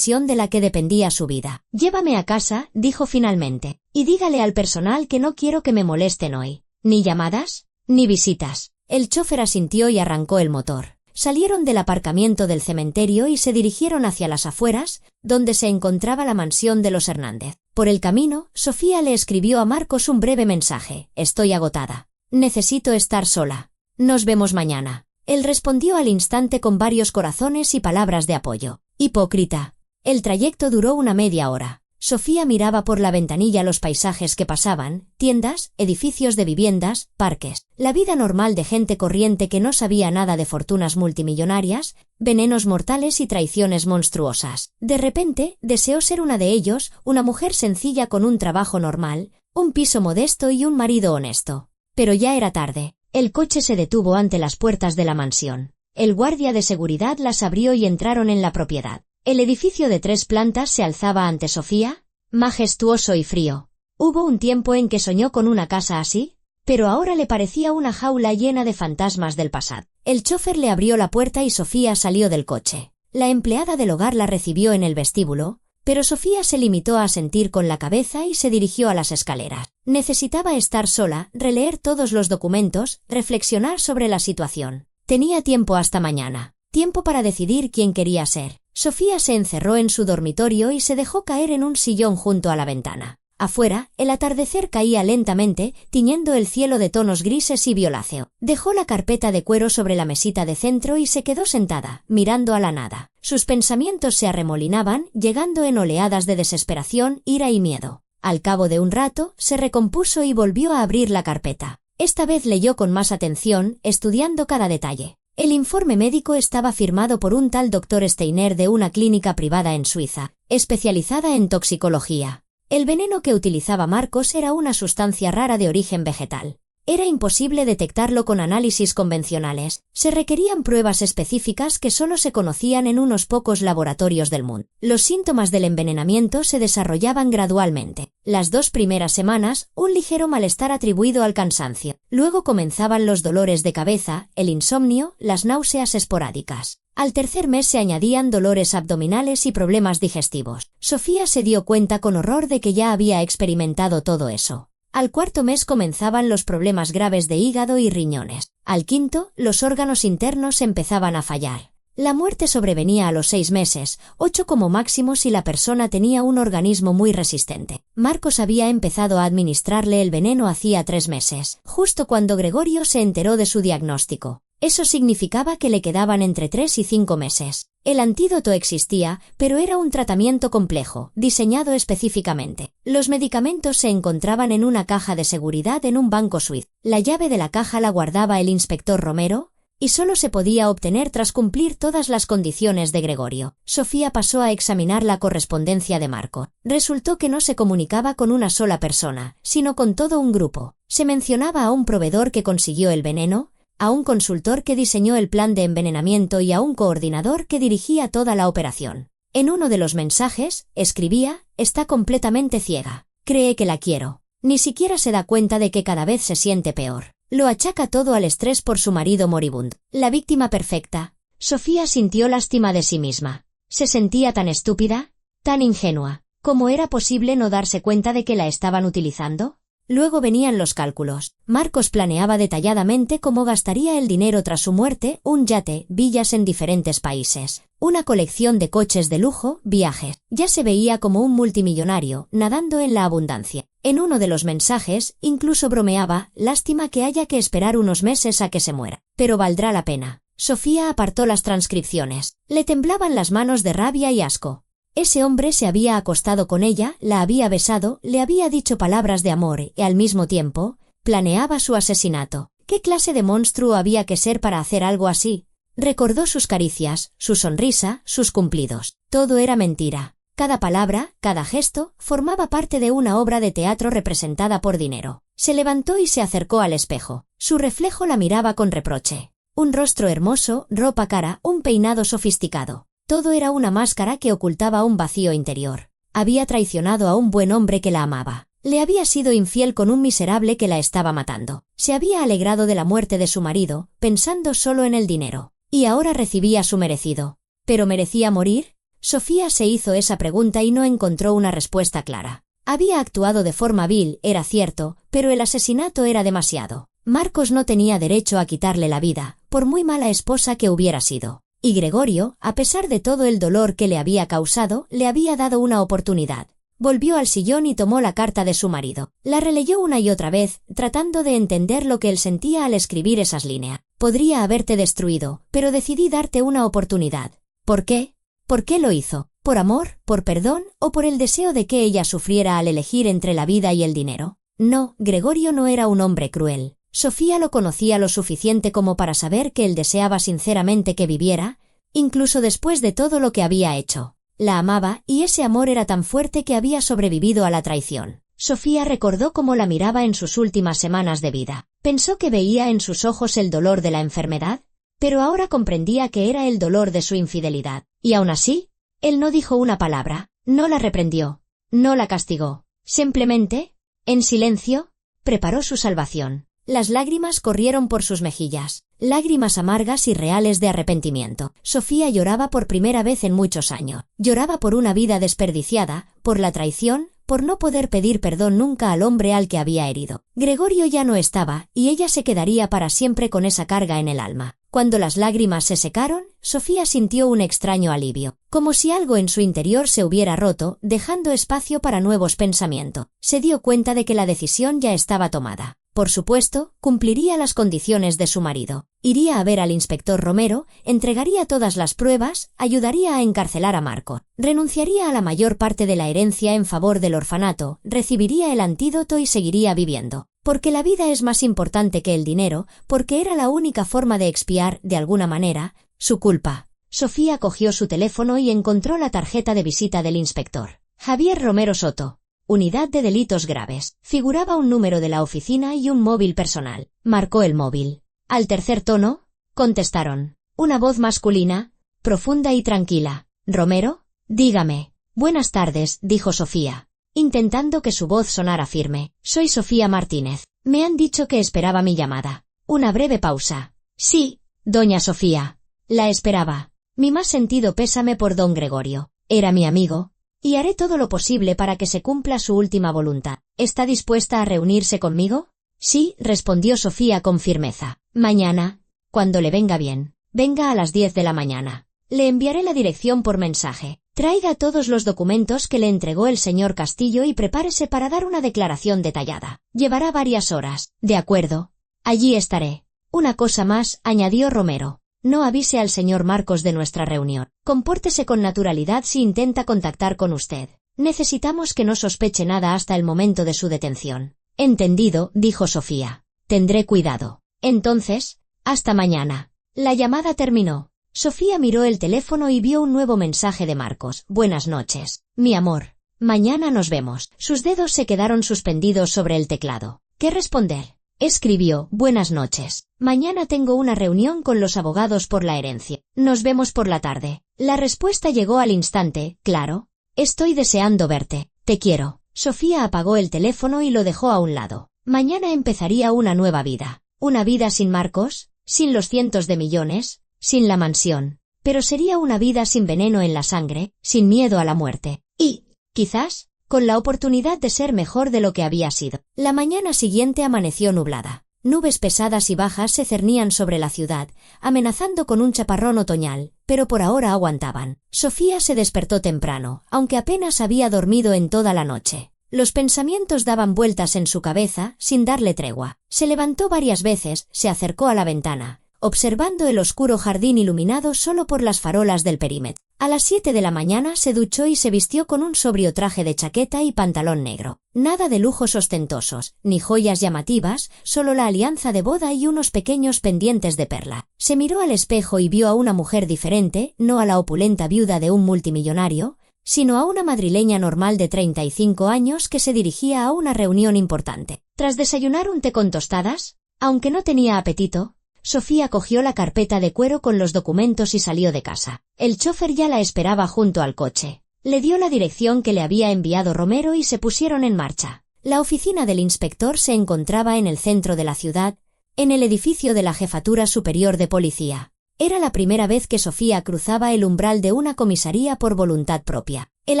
Speaker 1: de la que dependía su vida. Llévame a casa, dijo finalmente, y dígale al personal que no quiero que me molesten hoy. Ni llamadas, ni visitas. El chofer asintió y arrancó el motor. Salieron del aparcamiento del cementerio y se dirigieron hacia las afueras, donde se encontraba la mansión de los Hernández. Por el camino, Sofía le escribió a Marcos un breve mensaje. Estoy agotada. Necesito estar sola. Nos vemos mañana. Él respondió al instante con varios corazones y palabras de apoyo. Hipócrita. El trayecto duró una media hora. Sofía miraba por la ventanilla los paisajes que pasaban, tiendas, edificios de viviendas, parques, la vida normal de gente corriente que no sabía nada de fortunas multimillonarias, venenos mortales y traiciones monstruosas. De repente, deseó ser una de ellos, una mujer sencilla con un trabajo normal, un piso modesto y un marido honesto. Pero ya era tarde. El coche se detuvo ante las puertas de la mansión. El guardia de seguridad las abrió y entraron en la propiedad. El edificio de 3 plantas se alzaba ante Sofía, majestuoso y frío. Hubo un tiempo en que soñó con una casa así, pero ahora le parecía una jaula llena de fantasmas del pasado. El chofer le abrió la puerta y Sofía salió del coche. La empleada del hogar la recibió en el vestíbulo, pero Sofía se limitó a asentir con la cabeza y se dirigió a las escaleras. Necesitaba estar sola, releer todos los documentos, reflexionar sobre la situación. Tenía tiempo hasta mañana, tiempo para decidir quién quería ser. Sofía se encerró en su dormitorio y se dejó caer en un sillón junto a la ventana. Afuera, el atardecer caía lentamente, tiñendo el cielo de tonos grises y violáceo. Dejó la carpeta de cuero sobre la mesita de centro y se quedó sentada, mirando a la nada. Sus pensamientos se arremolinaban, llegando en oleadas de desesperación, ira y miedo. Al cabo de un rato, se recompuso y volvió a abrir la carpeta. Esta vez leyó con más atención, estudiando cada detalle. El informe médico estaba firmado por un tal Dr. Steiner de una clínica privada en Suiza, especializada en toxicología. El veneno que utilizaba Marcos era una sustancia rara de origen vegetal. Era imposible detectarlo con análisis convencionales. Se requerían pruebas específicas que solo se conocían en unos pocos laboratorios del mundo. Los síntomas del envenenamiento se desarrollaban gradualmente. Las 2 primeras semanas, un ligero malestar atribuido al cansancio. Luego comenzaban los dolores de cabeza, el insomnio, las náuseas esporádicas. Al tercer mes se añadían dolores abdominales y problemas digestivos. Sofía se dio cuenta con horror de que ya había experimentado todo eso. Al 4.º mes comenzaban los problemas graves de hígado y riñones. Al 5.º, los órganos internos empezaban a fallar. La muerte sobrevenía a los 6 meses, 8 como máximo si la persona tenía un organismo muy resistente. Marcos había empezado a administrarle el veneno hacía 3 meses, justo cuando Gregorio se enteró de su diagnóstico. Eso significaba que le quedaban entre 3 y 5 meses. El antídoto existía, pero era un tratamiento complejo, diseñado específicamente. Los medicamentos se encontraban en una caja de seguridad en un banco suizo. La llave de la caja la guardaba el inspector Romero, y solo se podía obtener tras cumplir todas las condiciones de Gregorio. Sofía pasó a examinar la correspondencia de Marco. Resultó que no se comunicaba con una sola persona, sino con todo un grupo. Se mencionaba a un proveedor que consiguió el veneno, a un consultor que diseñó el plan de envenenamiento y a un coordinador que dirigía toda la operación. En uno de los mensajes, escribía: «Está completamente ciega. Cree que la quiero. Ni siquiera se da cuenta de que cada vez se siente peor. Lo achaca todo al estrés por su marido moribundo. La víctima perfecta». Sofía sintió lástima de sí misma. Se sentía tan estúpida, tan ingenua. ¿Cómo era posible no darse cuenta de que la estaban utilizando? Luego venían los cálculos. Marcos planeaba detalladamente cómo gastaría el dinero tras su muerte: un yate, villas en diferentes países, una colección de coches de lujo, viajes. Ya se veía como un multimillonario, nadando en la abundancia. En uno de los mensajes, incluso bromeaba: «Lástima que haya que esperar unos meses a que se muera. Pero valdrá la pena». Sofía apartó las transcripciones. Le temblaban las manos de rabia y asco. Ese hombre se había acostado con ella, la había besado, le había dicho palabras de amor y, al mismo tiempo, planeaba su asesinato. ¿Qué clase de monstruo había que ser para hacer algo así? Recordó sus caricias, su sonrisa, sus cumplidos. Todo era mentira. Cada palabra, cada gesto, formaba parte de una obra de teatro representada por dinero. Se levantó y se acercó al espejo. Su reflejo la miraba con reproche. Un rostro hermoso, ropa cara, un peinado sofisticado. Todo era una máscara que ocultaba un vacío interior. Había traicionado a un buen hombre que la amaba. Le había sido infiel con un miserable que la estaba matando. Se había alegrado de la muerte de su marido, pensando solo en el dinero. Y ahora recibía su merecido. ¿Pero merecía morir? Sofía se hizo esa pregunta y no encontró una respuesta clara. Había actuado de forma vil, era cierto, pero el asesinato era demasiado. Marcos no tenía derecho a quitarle la vida, por muy mala esposa que hubiera sido. Y Gregorio, a pesar de todo el dolor que le había causado, le había dado una oportunidad. Volvió al sillón y tomó la carta de su marido. La releyó una y otra vez, tratando de entender lo que él sentía al escribir esas líneas. «Podría haberte destruido, pero decidí darte una oportunidad». ¿Por qué? ¿Por qué lo hizo? ¿Por amor, por perdón o por el deseo de que ella sufriera al elegir entre la vida y el dinero? No, Gregorio no era un hombre cruel. Sofía lo conocía lo suficiente como para saber que él deseaba sinceramente que viviera, incluso después de todo lo que había hecho. La amaba, y ese amor era tan fuerte que había sobrevivido a la traición. Sofía recordó cómo la miraba en sus últimas semanas de vida. Pensó que veía en sus ojos el dolor de la enfermedad, pero ahora comprendía que era el dolor de su infidelidad. Y aún así, él no dijo una palabra, no la reprendió, no la castigó. Simplemente, en silencio, preparó su salvación. Las lágrimas corrieron por sus mejillas, lágrimas amargas y reales de arrepentimiento. Sofía lloraba por primera vez en muchos años. Lloraba por una vida desperdiciada, por la traición, por no poder pedir perdón nunca al hombre al que había herido. Gregorio ya no estaba, y ella se quedaría para siempre con esa carga en el alma. Cuando las lágrimas se secaron, Sofía sintió un extraño alivio, como si algo en su interior se hubiera roto, dejando espacio para nuevos pensamientos. Se dio cuenta de que la decisión ya estaba tomada. Por supuesto, cumpliría las condiciones de su marido. Iría a ver al inspector Romero, entregaría todas las pruebas, ayudaría a encarcelar a Marco, renunciaría a la mayor parte de la herencia en favor del orfanato, recibiría el antídoto y seguiría viviendo. Porque la vida es más importante que el dinero, porque era la única forma de expiar, de alguna manera, su culpa. Sofía cogió su teléfono y encontró la tarjeta de visita del inspector. Javier Romero Soto. Unidad de Delitos Graves. Figuraba un número de la oficina y un móvil personal. Marcó el móvil. Al tercer tono, contestaron. Una voz masculina, profunda y tranquila. «¿Romero? Dígame». «Buenas tardes», dijo Sofía, intentando que su voz sonara firme. «Soy Sofía Martínez. Me han dicho que esperaba mi llamada». Una breve pausa. «Sí, doña Sofía. La esperaba. Mi más sentido pésame por don Gregorio. Era mi amigo. Y haré todo lo posible para que se cumpla su última voluntad. ¿Está dispuesta a reunirse conmigo?» «Sí», respondió Sofía con firmeza. «Mañana, cuando le venga bien. Venga a las 10 de la mañana. Le enviaré la dirección por mensaje. Traiga todos los documentos que le entregó el señor Castillo y prepárese para dar una declaración detallada. Llevará varias horas». «De acuerdo. Allí estaré». «Una cosa más», añadió Romero. «No avise al señor Marcos de nuestra reunión. Compórtese con naturalidad si intenta contactar con usted. Necesitamos que no sospeche nada hasta el momento de su detención». «Entendido», dijo Sofía. «Tendré cuidado». «Entonces, hasta mañana». La llamada terminó. Sofía miró el teléfono y vio un nuevo mensaje de Marcos. Buenas noches, mi amor. Mañana nos vemos. Sus dedos se quedaron suspendidos sobre el teclado. ¿Qué responder? Escribió, buenas noches. Mañana tengo una reunión con los abogados por la herencia. Nos vemos por la tarde. La respuesta llegó al instante, claro. Estoy deseando verte. Te quiero. Sofía apagó el teléfono y lo dejó a un lado. Mañana empezaría una nueva vida. Una vida sin Marcos, sin los cientos de millones, sin la mansión. Pero sería una vida sin veneno en la sangre, sin miedo a la muerte. Y, quizás, con la oportunidad de ser mejor de lo que había sido. La mañana siguiente amaneció nublada. Nubes pesadas y bajas se cernían sobre la ciudad, amenazando con un chaparrón otoñal, pero por ahora aguantaban. Sofía se despertó temprano, aunque apenas había dormido en toda la noche. Los pensamientos daban vueltas en su cabeza, sin darle tregua. Se levantó varias veces, se acercó a la ventana, observando el oscuro jardín iluminado solo por las farolas del perímetro. A las 7 de la mañana se duchó y se vistió con un sobrio traje de chaqueta y pantalón negro. Nada de lujos ostentosos, ni joyas llamativas, solo la alianza de boda y unos pequeños pendientes de perla. Se miró al espejo y vio a una mujer diferente, no a la opulenta viuda de un multimillonario, sino a una madrileña normal de 35 años que se dirigía a una reunión importante. Tras desayunar un té con tostadas, aunque no tenía apetito, Sofía cogió la carpeta de cuero con los documentos y salió de casa. El chofer ya la esperaba junto al coche. Le dio la dirección que le había enviado Romero y se pusieron en marcha. La oficina del inspector se encontraba en el centro de la ciudad, en el edificio de la Jefatura Superior de Policía. Era la primera vez que Sofía cruzaba el umbral de una comisaría por voluntad propia. El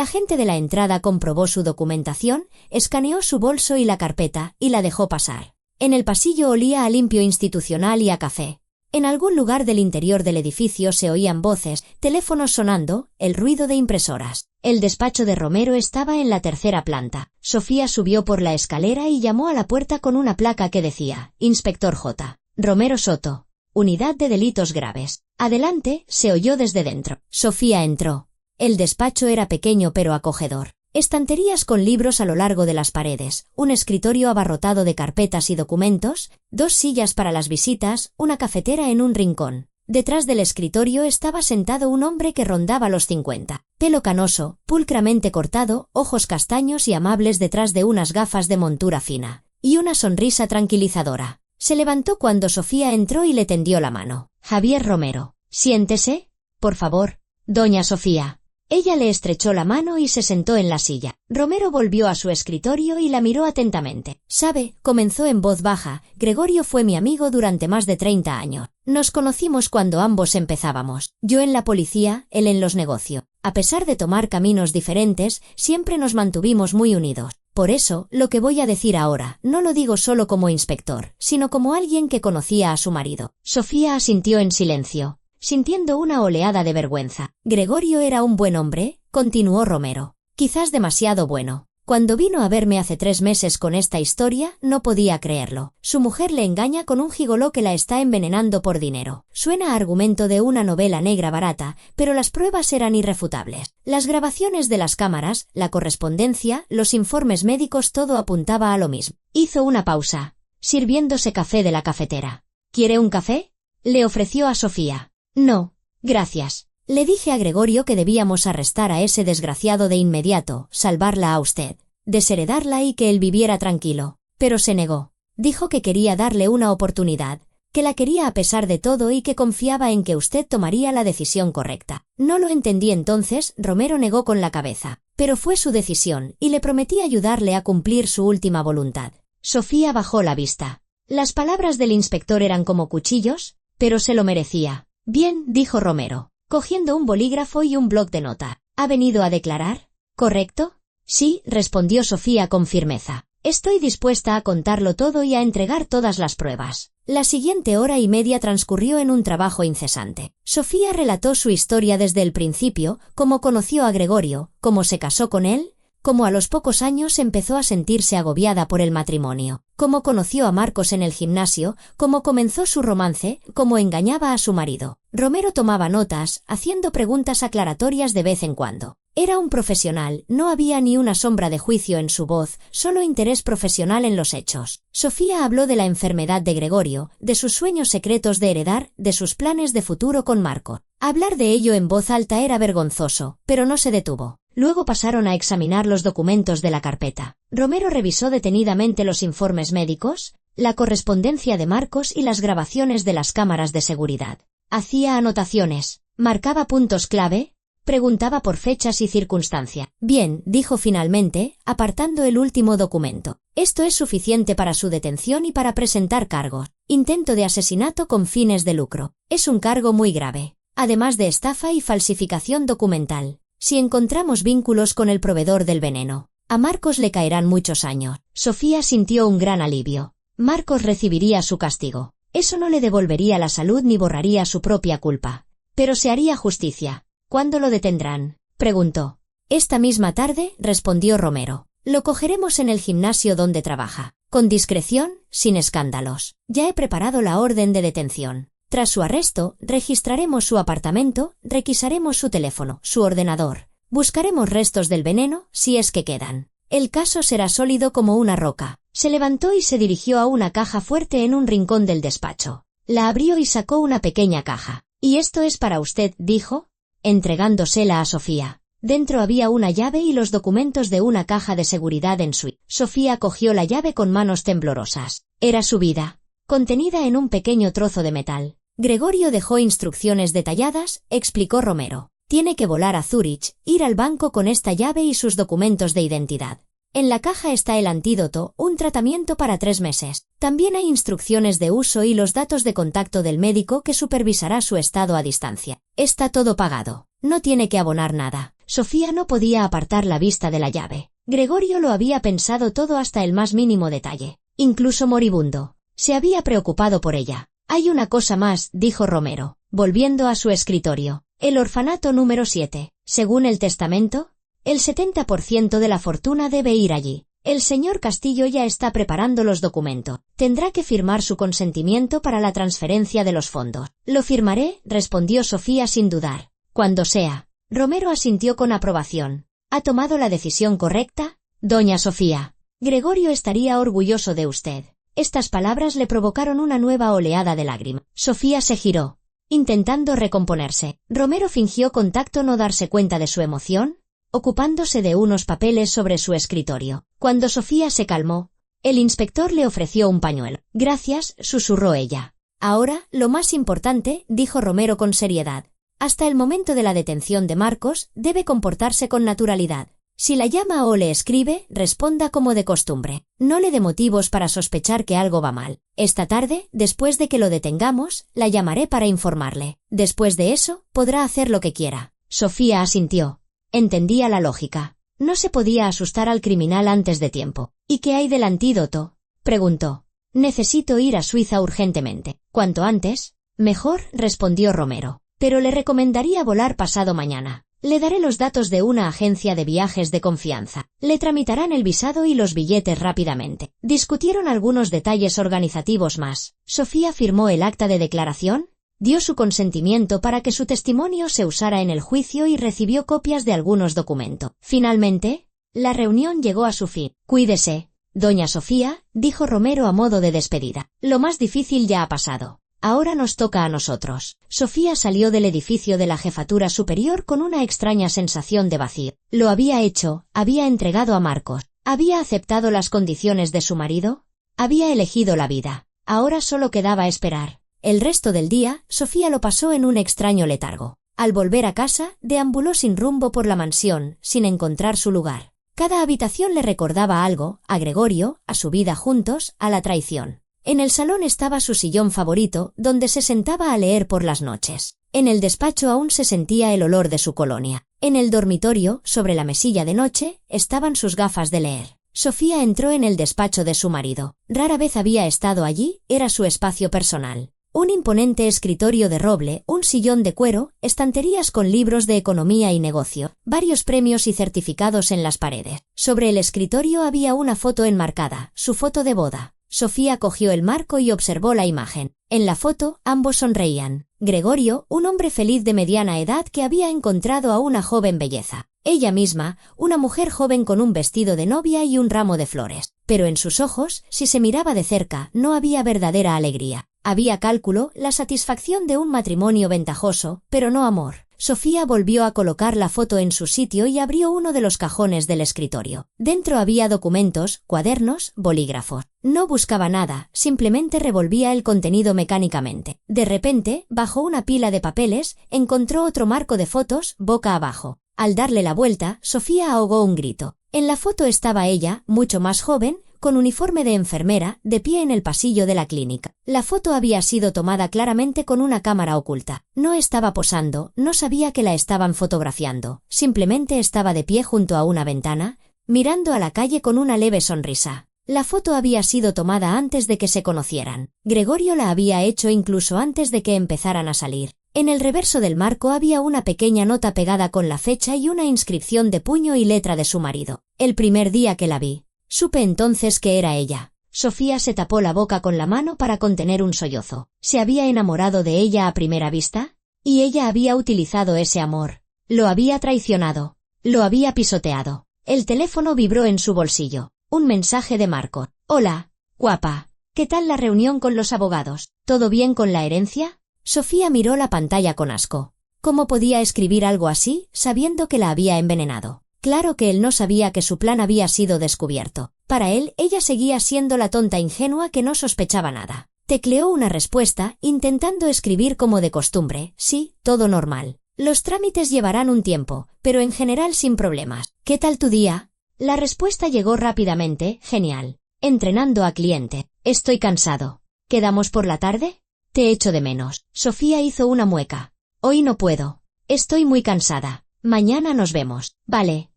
Speaker 1: agente de la entrada comprobó su documentación, escaneó su bolso y la carpeta, y la dejó pasar. En el pasillo olía a limpio institucional y a café. En algún lugar del interior del edificio se oían voces, teléfonos sonando, el ruido de impresoras. El despacho de Romero estaba en la tercera planta. Sofía subió por la escalera y llamó a la puerta con una placa que decía, Inspector J. Romero Soto. Unidad de Delitos Graves. Adelante, se oyó desde dentro. Sofía entró. El despacho era pequeño pero acogedor. Estanterías con libros a lo largo de las paredes, un escritorio abarrotado de carpetas y documentos, 2 sillas para las visitas, una cafetera en un rincón. Detrás del escritorio estaba sentado un hombre que rondaba los 50. Pelo canoso, pulcramente cortado, ojos castaños y amables detrás de unas gafas de montura fina. Y una sonrisa tranquilizadora. Se levantó cuando Sofía entró y le tendió la mano. Javier Romero. Siéntese, por favor, doña Sofía. Ella le estrechó la mano y se sentó en la silla. Romero volvió a su escritorio y la miró atentamente. «Sabe», comenzó en voz baja, «Gregorio fue mi amigo durante más de 30 años. Nos conocimos cuando ambos empezábamos. Yo en la policía, él en los negocios. A pesar de tomar caminos diferentes, siempre nos mantuvimos muy unidos. Por eso, lo que voy a decir ahora, no lo digo solo como inspector, sino como alguien que conocía a su marido». Sofía asintió en silencio, sintiendo una oleada de vergüenza. «Gregorio era un buen hombre», continuó Romero. «Quizás demasiado bueno. Cuando vino a verme hace 3 meses con esta historia, no podía creerlo. Su mujer le engaña con un gigoló que la está envenenando por dinero. Suena a argumento de una novela negra barata, pero las pruebas eran irrefutables. Las grabaciones de las cámaras, la correspondencia, los informes médicos, todo apuntaba a lo mismo». Hizo una pausa, sirviéndose café de la cafetera. «¿Quiere un café?», le ofreció a Sofía. «No, gracias. Le dije a Gregorio que debíamos arrestar a ese desgraciado de inmediato, salvarla a usted, desheredarla y que él viviera tranquilo. Pero se negó. Dijo que quería darle una oportunidad, que la quería a pesar de todo y que confiaba en que usted tomaría la decisión correcta». No lo entendí entonces, Romero negó con la cabeza. Pero fue su decisión y le prometí ayudarle a cumplir su última voluntad. Sofía bajó la vista. Las palabras del inspector eran como cuchillos, pero se lo merecía. «Bien», dijo Romero, cogiendo un bolígrafo y un bloc de nota. «¿Ha venido a declarar? ¿Correcto?». «Sí», respondió Sofía con firmeza. «Estoy dispuesta a contarlo todo y a entregar todas las pruebas». La siguiente hora y media transcurrió en un trabajo incesante. Sofía relató su historia desde el principio, cómo conoció a Gregorio, cómo se casó con él, cómo a los pocos años empezó a sentirse agobiada por el matrimonio, cómo conoció a Marcos en el gimnasio, cómo comenzó su romance, cómo engañaba a su marido. Romero tomaba notas, haciendo preguntas aclaratorias de vez en cuando. Era un profesional, no había ni una sombra de juicio en su voz, solo interés profesional en los hechos. Sofía habló de la enfermedad de Gregorio, de sus sueños secretos de heredar, de sus planes de futuro con Marco. Hablar de ello en voz alta era vergonzoso, pero no se detuvo. Luego pasaron a examinar los documentos de la carpeta. Romero revisó detenidamente los informes médicos, la correspondencia de Marcos y las grabaciones de las cámaras de seguridad. Hacía anotaciones, marcaba puntos clave, preguntaba por fechas y circunstancia. Bien, dijo finalmente, apartando el último documento. Esto es suficiente para su detención y para presentar cargos. Intento de asesinato con fines de lucro. Es un cargo muy grave. Además de estafa y falsificación documental. Si encontramos vínculos con el proveedor del veneno, a Marcos le caerán muchos años. Sofía sintió un gran alivio. Marcos recibiría su castigo. Eso no le devolvería la salud ni borraría su propia culpa. Pero se haría justicia. ¿Cuándo lo detendrán?, preguntó. Esta misma tarde, respondió Romero. Lo cogeremos en el gimnasio donde trabaja. Con discreción, sin escándalos. Ya he preparado la orden de detención. Tras su arresto, registraremos su apartamento, requisaremos su teléfono, su ordenador. Buscaremos restos del veneno, si es que quedan. El caso será sólido como una roca. Se levantó y se dirigió a una caja fuerte en un rincón del despacho. La abrió y sacó una pequeña caja. «Y esto es para usted», dijo, entregándosela a Sofía. Dentro había una llave y los documentos de una caja de seguridad en suite. Sofía cogió la llave con manos temblorosas. Era su vida, contenida en un pequeño trozo de metal. Gregorio dejó instrucciones detalladas, explicó Romero. Tiene que volar a Zúrich, ir al banco con esta llave y sus documentos de identidad. En la caja está el antídoto, un tratamiento para 3 meses. También hay instrucciones de uso y los datos de contacto del médico que supervisará su estado a distancia. Está todo pagado. No tiene que abonar nada. Sofía no podía apartar la vista de la llave. Gregorio lo había pensado todo hasta el más mínimo detalle. Incluso moribundo. Se había preocupado por ella. Hay una cosa más, dijo Romero, volviendo a su escritorio. El orfanato número 7. Según el testamento, el 70% de la fortuna debe ir allí. El señor Castillo ya está preparando los documentos. Tendrá que firmar su consentimiento para la transferencia de los fondos. Lo firmaré, respondió Sofía sin dudar. Cuando sea. Romero asintió con aprobación. ¿Ha tomado la decisión correcta? Doña Sofía. Gregorio estaría orgulloso de usted. Estas palabras le provocaron una nueva oleada de lágrimas. Sofía se giró, intentando recomponerse. Romero fingió con tacto no darse cuenta de su emoción, ocupándose de unos papeles sobre su escritorio. Cuando Sofía se calmó, el inspector le ofreció un pañuelo. Gracias, susurró ella. Ahora, lo más importante, dijo Romero con seriedad. Hasta el momento de la detención de Marcos, debe comportarse con naturalidad. Si la llama o le escribe, responda como de costumbre. No le dé motivos para sospechar que algo va mal. Esta tarde, después de que lo detengamos, la llamaré para informarle. Después de eso, podrá hacer lo que quiera. Sofía asintió. Entendía la lógica. No se podía asustar al criminal antes de tiempo. ¿Y qué hay del antídoto?, preguntó. Necesito ir a Suiza urgentemente. Cuanto antes, mejor, respondió Romero. Pero le recomendaría volar pasado mañana. Le daré los datos de una agencia de viajes de confianza. Le tramitarán el visado y los billetes rápidamente. Discutieron algunos detalles organizativos más. Sofía firmó el acta de declaración, dio su consentimiento para que su testimonio se usara en el juicio y recibió copias de algunos documentos. Finalmente, la reunión llegó a su fin. Cuídese, doña Sofía, dijo Romero a modo de despedida. Lo más difícil ya ha pasado. Ahora nos toca a nosotros. Sofía salió del edificio de la jefatura superior con una extraña sensación de vacío. Lo había hecho, había entregado a Marcos. ¿Había aceptado las condiciones de su marido? Había elegido la vida. Ahora solo quedaba esperar. El resto del día, Sofía lo pasó en un extraño letargo. Al volver a casa, deambuló sin rumbo por la mansión, sin encontrar su lugar. Cada habitación le recordaba algo, a Gregorio, a su vida juntos, a la traición. En el salón estaba su sillón favorito, donde se sentaba a leer por las noches. En el despacho aún se sentía el olor de su colonia. En el dormitorio, sobre la mesilla de noche, estaban sus gafas de leer. Sofía entró en el despacho de su marido. Rara vez había estado allí, era su espacio personal. Un imponente escritorio de roble, un sillón de cuero, estanterías con libros de economía y negocio, varios premios y certificados en las paredes. Sobre el escritorio había una foto enmarcada, su foto de boda. Sofía cogió el marco y observó la imagen. En la foto, ambos sonreían. Gregorio, un hombre feliz de mediana edad que había encontrado a una joven belleza. Ella misma, una mujer joven con un vestido de novia y un ramo de flores. Pero en sus ojos, si se miraba de cerca, no había verdadera alegría. Había cálculo, la satisfacción de un matrimonio ventajoso, pero no amor. Sofía volvió a colocar la foto en su sitio y abrió uno de los cajones del escritorio. Dentro había documentos, cuadernos, bolígrafos. No buscaba nada, simplemente revolvía el contenido mecánicamente. De repente, bajo una pila de papeles, encontró otro marco de fotos, boca abajo. Al darle la vuelta, Sofía ahogó un grito. En la foto estaba ella, mucho más joven, con uniforme de enfermera, de pie en el pasillo de la clínica. La foto había sido tomada claramente con una cámara oculta. No estaba posando, no sabía que la estaban fotografiando, simplemente estaba de pie junto a una ventana, mirando a la calle con una leve sonrisa. La foto había sido tomada antes de que se conocieran. Gregorio la había hecho incluso antes de que empezaran a salir. En el reverso del marco había una pequeña nota pegada con la fecha y una inscripción de puño y letra de su marido. El primer día que la vi. Supe entonces que era ella. Sofía se tapó la boca con la mano para contener un sollozo. ¿Se había enamorado de ella a primera vista? Y ella había utilizado ese amor. Lo había traicionado. Lo había pisoteado. El teléfono vibró en su bolsillo. Un mensaje de Marco. Hola, guapa. ¿Qué tal la reunión con los abogados? ¿Todo bien con la herencia? Sofía miró la pantalla con asco. ¿Cómo podía escribir algo así, sabiendo que la había envenenado? Claro que él no sabía que su plan había sido descubierto. Para él, ella seguía siendo la tonta ingenua que no sospechaba nada. Tecleó una respuesta, intentando escribir como de costumbre. Sí, todo normal. Los trámites llevarán un tiempo, pero en general sin problemas. ¿Qué tal tu día? La respuesta llegó rápidamente. Genial. Entrenando a cliente. Estoy cansado. ¿Quedamos por la tarde? Te echo de menos. Sofía hizo una mueca. Hoy no puedo. Estoy muy cansada. Mañana nos vemos. Vale.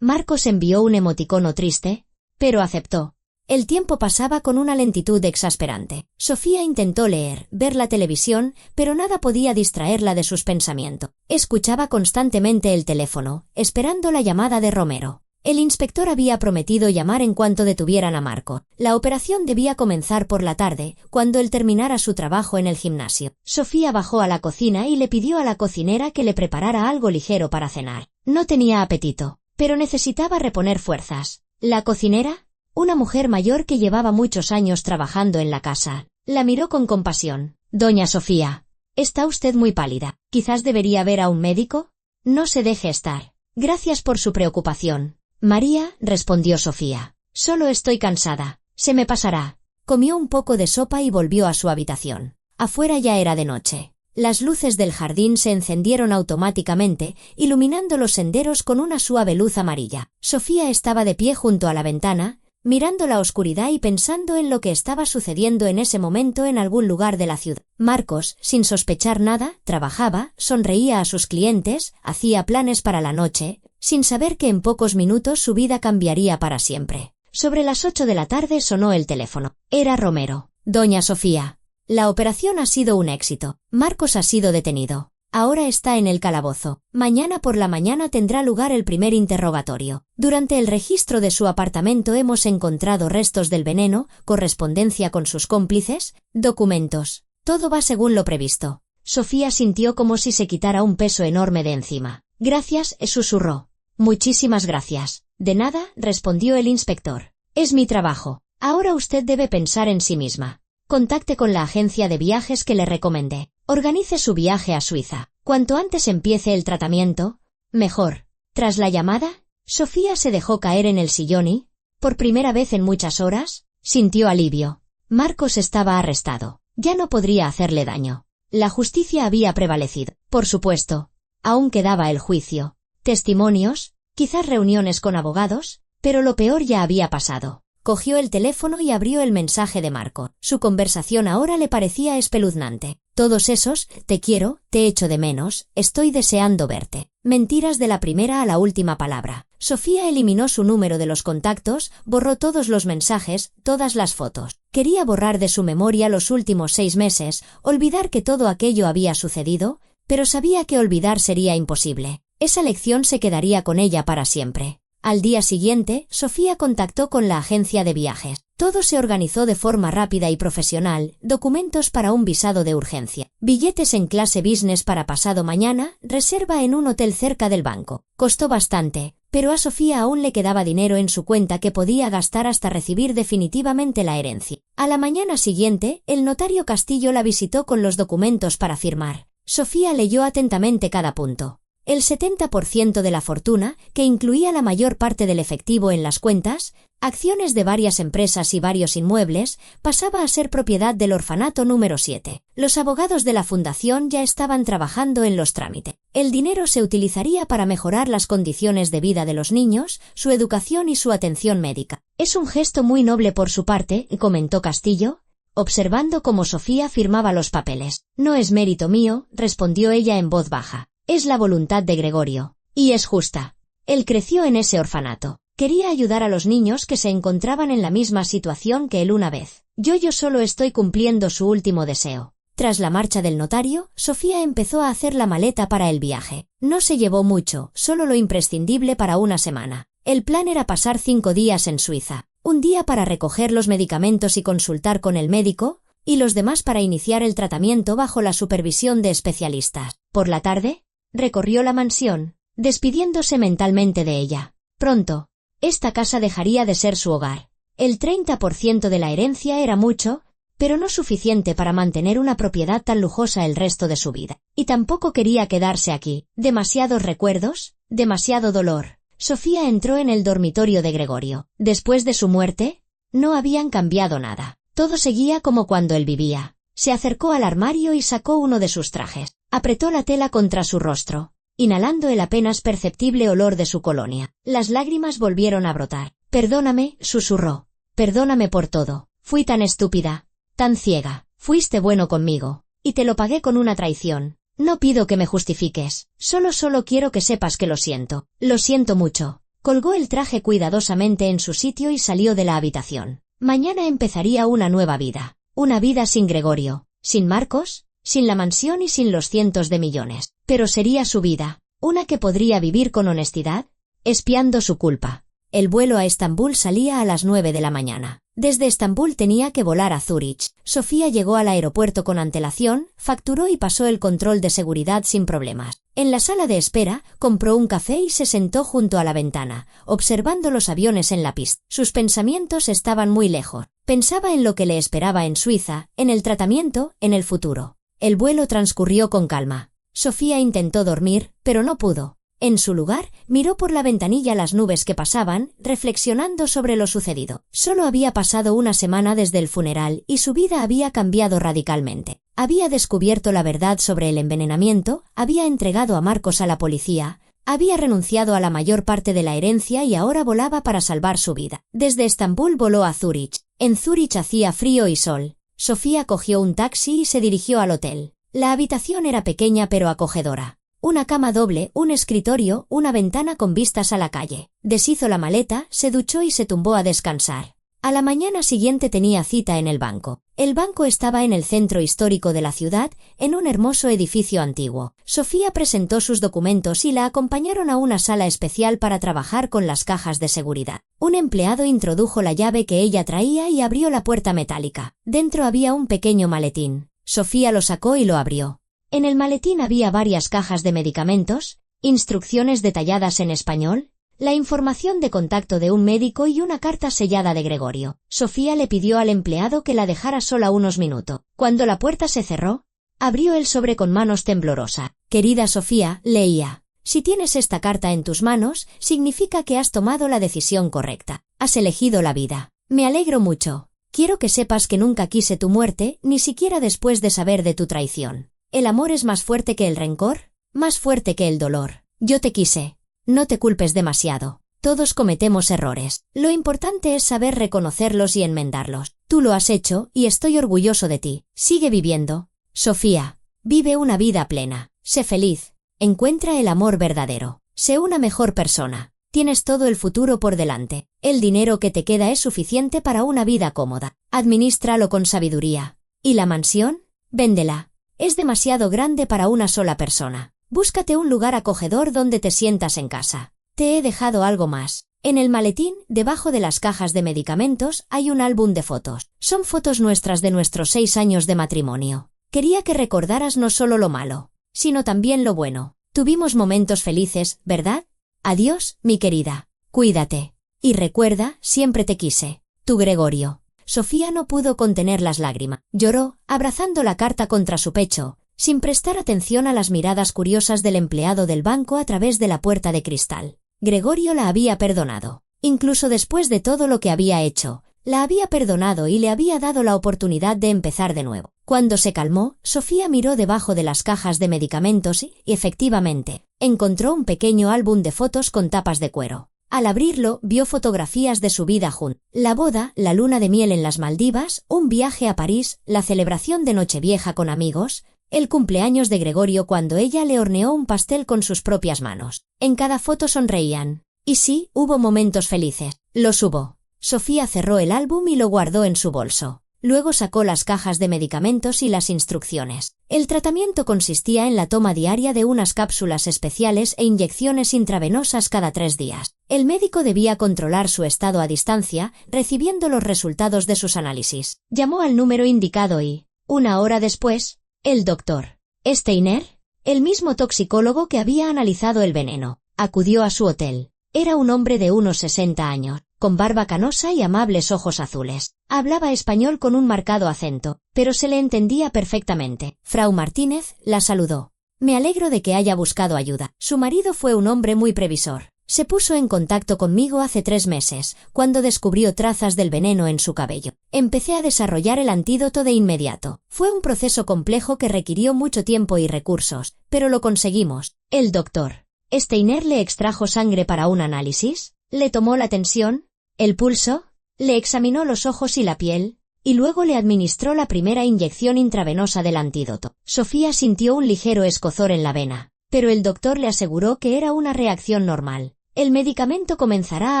Speaker 1: Marcos envió un emoticono triste, pero aceptó. El tiempo pasaba con una lentitud exasperante. Sofía intentó leer, ver la televisión, pero nada podía distraerla de sus pensamientos. Escuchaba constantemente el teléfono, esperando la llamada de Romero. El inspector había prometido llamar en cuanto detuvieran a Marco. La operación debía comenzar por la tarde, cuando él terminara su trabajo en el gimnasio. Sofía bajó a la cocina y le pidió a la cocinera que le preparara algo ligero para cenar. No tenía apetito, pero necesitaba reponer fuerzas. ¿La cocinera? Una mujer mayor que llevaba muchos años trabajando en la casa. La miró con compasión. Doña Sofía, está usted muy pálida. ¿Quizás debería ver a un médico? No se deje estar. Gracias por su preocupación. María, respondió Sofía. Solo estoy cansada. Se me pasará. Comió un poco de sopa y volvió a su habitación. Afuera ya era de noche. Las luces del jardín se encendieron automáticamente, iluminando los senderos con una suave luz amarilla. Sofía estaba de pie junto a la ventana, mirando la oscuridad y pensando en lo que estaba sucediendo en ese momento en algún lugar de la ciudad. Marcos, sin sospechar nada, trabajaba, sonreía a sus clientes, hacía planes para la noche, sin saber que en pocos minutos su vida cambiaría para siempre. Sobre las 8 de la tarde sonó el teléfono. Era Romero. Doña Sofía. La operación ha sido un éxito. Marcos ha sido detenido. Ahora está en el calabozo. Mañana por la mañana tendrá lugar el primer interrogatorio. Durante el registro de su apartamento hemos encontrado restos del veneno, correspondencia con sus cómplices, documentos. Todo va según lo previsto. Sofía sintió como si se quitara un peso enorme de encima. Gracias, susurró. Muchísimas gracias. De nada, respondió el inspector. Es mi trabajo. Ahora usted debe pensar en sí misma. Contacte con la agencia de viajes que le recomendé. Organice su viaje a Suiza. Cuanto antes empiece el tratamiento, mejor. Tras la llamada, Sofía se dejó caer en el sillón y, por primera vez en muchas horas, sintió alivio. Marcos estaba arrestado. Ya no podría hacerle daño. La justicia había prevalecido. Por supuesto, aún quedaba el juicio. Testimonios, quizás reuniones con abogados, pero lo peor ya había pasado. Cogió el teléfono y abrió el mensaje de Marco. Su conversación ahora le parecía espeluznante. Todos esos, te quiero, te echo de menos, estoy deseando verte. Mentiras de la primera a la última palabra. Sofía eliminó su número de los contactos, borró todos los mensajes, todas las fotos. Quería borrar de su memoria los últimos 6 meses, olvidar que todo aquello había sucedido, pero sabía que olvidar sería imposible. Esa lección se quedaría con ella para siempre. Al día siguiente, Sofía contactó con la agencia de viajes. Todo se organizó de forma rápida y profesional, documentos para un visado de urgencia, billetes en clase business para pasado mañana, reserva en un hotel cerca del banco. Costó bastante, pero a Sofía aún le quedaba dinero en su cuenta que podía gastar hasta recibir definitivamente la herencia. A la mañana siguiente, el notario Castillo la visitó con los documentos para firmar. Sofía leyó atentamente cada punto. El 70% de la fortuna, que incluía la mayor parte del efectivo en las cuentas, acciones de varias empresas y varios inmuebles, pasaba a ser propiedad del orfanato número 7. Los abogados de la fundación ya estaban trabajando en los trámites. El dinero se utilizaría para mejorar las condiciones de vida de los niños, su educación y su atención médica. Es un gesto muy noble por su parte, comentó Castillo, observando cómo Sofía firmaba los papeles. No es mérito mío, respondió ella en voz baja. Es la voluntad de Gregorio. Y es justa. Él creció en ese orfanato. Quería ayudar a los niños que se encontraban en la misma situación que él una vez. Yo solo estoy cumpliendo su último deseo. Tras la marcha del notario, Sofía empezó a hacer la maleta para el viaje. No se llevó mucho, solo lo imprescindible para una semana. El plan era pasar 5 días en Suiza. Un día para recoger los medicamentos y consultar con el médico, y los demás para iniciar el tratamiento bajo la supervisión de especialistas. Por la tarde, recorrió la mansión, despidiéndose mentalmente de ella. Pronto, esta casa dejaría de ser su hogar. El 30% de la herencia era mucho, pero no suficiente para mantener una propiedad tan lujosa el resto de su vida. Y tampoco quería quedarse aquí. Demasiados recuerdos, demasiado dolor. Sofía entró en el dormitorio de Gregorio. Después de su muerte, no habían cambiado nada. Todo seguía como cuando él vivía. Se acercó al armario y sacó uno de sus trajes. Apretó la tela contra su rostro, inhalando el apenas perceptible olor de su colonia. Las lágrimas volvieron a brotar. «Perdóname», susurró. «Perdóname por todo. Fui tan estúpida, tan ciega. Fuiste bueno conmigo, y te lo pagué con una traición. No pido que me justifiques. Solo quiero que sepas que lo siento. Lo siento mucho». Colgó el traje cuidadosamente en su sitio y salió de la habitación. Mañana empezaría una nueva vida. Una vida sin Gregorio, sin Marcos, sin la mansión y sin los cientos de millones. Pero sería su vida, una que podría vivir con honestidad, expiando su culpa. El vuelo a Estambul salía a las 9 de la mañana. Desde Estambul tenía que volar a Zúrich. Sofía llegó al aeropuerto con antelación, facturó y pasó el control de seguridad sin problemas. En la sala de espera, compró un café y se sentó junto a la ventana, observando los aviones en la pista. Sus pensamientos estaban muy lejos. Pensaba en lo que le esperaba en Suiza, en el tratamiento, en el futuro. El vuelo transcurrió con calma. Sofía intentó dormir, pero no pudo. En su lugar, miró por la ventanilla las nubes que pasaban, reflexionando sobre lo sucedido. Solo había pasado una semana desde el funeral y su vida había cambiado radicalmente. Había descubierto la verdad sobre el envenenamiento, había entregado a Marcos a la policía, había renunciado a la mayor parte de la herencia y ahora volaba para salvar su vida. Desde Estambul voló a Zúrich. En Zúrich hacía frío y sol. Sofía cogió un taxi y se dirigió al hotel. La habitación era pequeña pero acogedora. Una cama doble, un escritorio, una ventana con vistas a la calle. Deshizo la maleta, se duchó y se tumbó a descansar. A la mañana siguiente tenía cita en el banco. El banco estaba en el centro histórico de la ciudad, en un hermoso edificio antiguo. Sofía presentó sus documentos y la acompañaron a una sala especial para trabajar con las cajas de seguridad. Un empleado introdujo la llave que ella traía y abrió la puerta metálica. Dentro había un pequeño maletín. Sofía lo sacó y lo abrió. En el maletín había varias cajas de medicamentos, instrucciones detalladas en español, la información de contacto de un médico y una carta sellada de Gregorio. Sofía le pidió al empleado que la dejara sola unos minutos. Cuando la puerta se cerró, abrió el sobre con manos temblorosas. «Querida Sofía», leía, «si tienes esta carta en tus manos, significa que has tomado la decisión correcta. Has elegido la vida. Me alegro mucho. Quiero que sepas que nunca quise tu muerte, ni siquiera después de saber de tu traición. El amor es más fuerte que el rencor, más fuerte que el dolor. Yo te quise. No te culpes demasiado. Todos cometemos errores. Lo importante es saber reconocerlos y enmendarlos. Tú lo has hecho y estoy orgulloso de ti. Sigue viviendo. Sofía, vive una vida plena. Sé feliz. Encuentra el amor verdadero. Sé una mejor persona. Tienes todo el futuro por delante. El dinero que te queda es suficiente para una vida cómoda. Adminístralo con sabiduría. ¿Y la mansión? Véndela. Es demasiado grande para una sola persona. Búscate un lugar acogedor donde te sientas en casa. Te he dejado algo más. En el maletín, debajo de las cajas de medicamentos, hay un álbum de fotos. Son fotos nuestras de nuestros 6 años de matrimonio. Quería que recordaras no solo lo malo, sino también lo bueno. Tuvimos momentos felices, ¿verdad? Adiós, mi querida. Cuídate. Y recuerda, siempre te quise. Tu Gregorio. Sofía no pudo contener las lágrimas. Lloró, abrazando la carta contra su pecho, sin prestar atención a las miradas curiosas del empleado del banco a través de la puerta de cristal. Gregorio la había perdonado. Incluso después de todo lo que había hecho, la había perdonado y le había dado la oportunidad de empezar de nuevo. Cuando se calmó, Sofía miró debajo de las cajas de medicamentos y, efectivamente, encontró un pequeño álbum de fotos con tapas de cuero. Al abrirlo, vio fotografías de su vida juntos. La boda, la luna de miel en las Maldivas, un viaje a París, la celebración de Nochevieja con amigos, el cumpleaños de Gregorio cuando ella le horneó un pastel con sus propias manos. En cada foto sonreían. Y sí, hubo momentos felices. Los hubo. Sofía cerró el álbum y lo guardó en su bolso. Luego sacó las cajas de medicamentos y las instrucciones. El tratamiento consistía en la toma diaria de unas cápsulas especiales e inyecciones intravenosas cada 3 días. El médico debía controlar su estado a distancia, recibiendo los resultados de sus análisis. Llamó al número indicado y, 1 hora después, el doctor Steiner, el mismo toxicólogo que había analizado el veneno, acudió a su hotel. Era un hombre de unos 60 años, con barba canosa y amables ojos azules. Hablaba español con un marcado acento, pero se le entendía perfectamente. Frau Martínez la saludó. Me alegro de que haya buscado ayuda. Su marido fue un hombre muy previsor. Se puso en contacto conmigo hace 3 meses, cuando descubrió trazas del veneno en su cabello. Empecé a desarrollar el antídoto de inmediato. Fue un proceso complejo que requirió mucho tiempo y recursos, pero lo conseguimos. El doctor Steiner le extrajo sangre para un análisis, le tomó la tensión, el pulso, le examinó los ojos y la piel, y luego le administró la primera inyección intravenosa del antídoto. Sofía sintió un ligero escozor en la vena, pero el doctor le aseguró que era una reacción normal. El medicamento comenzará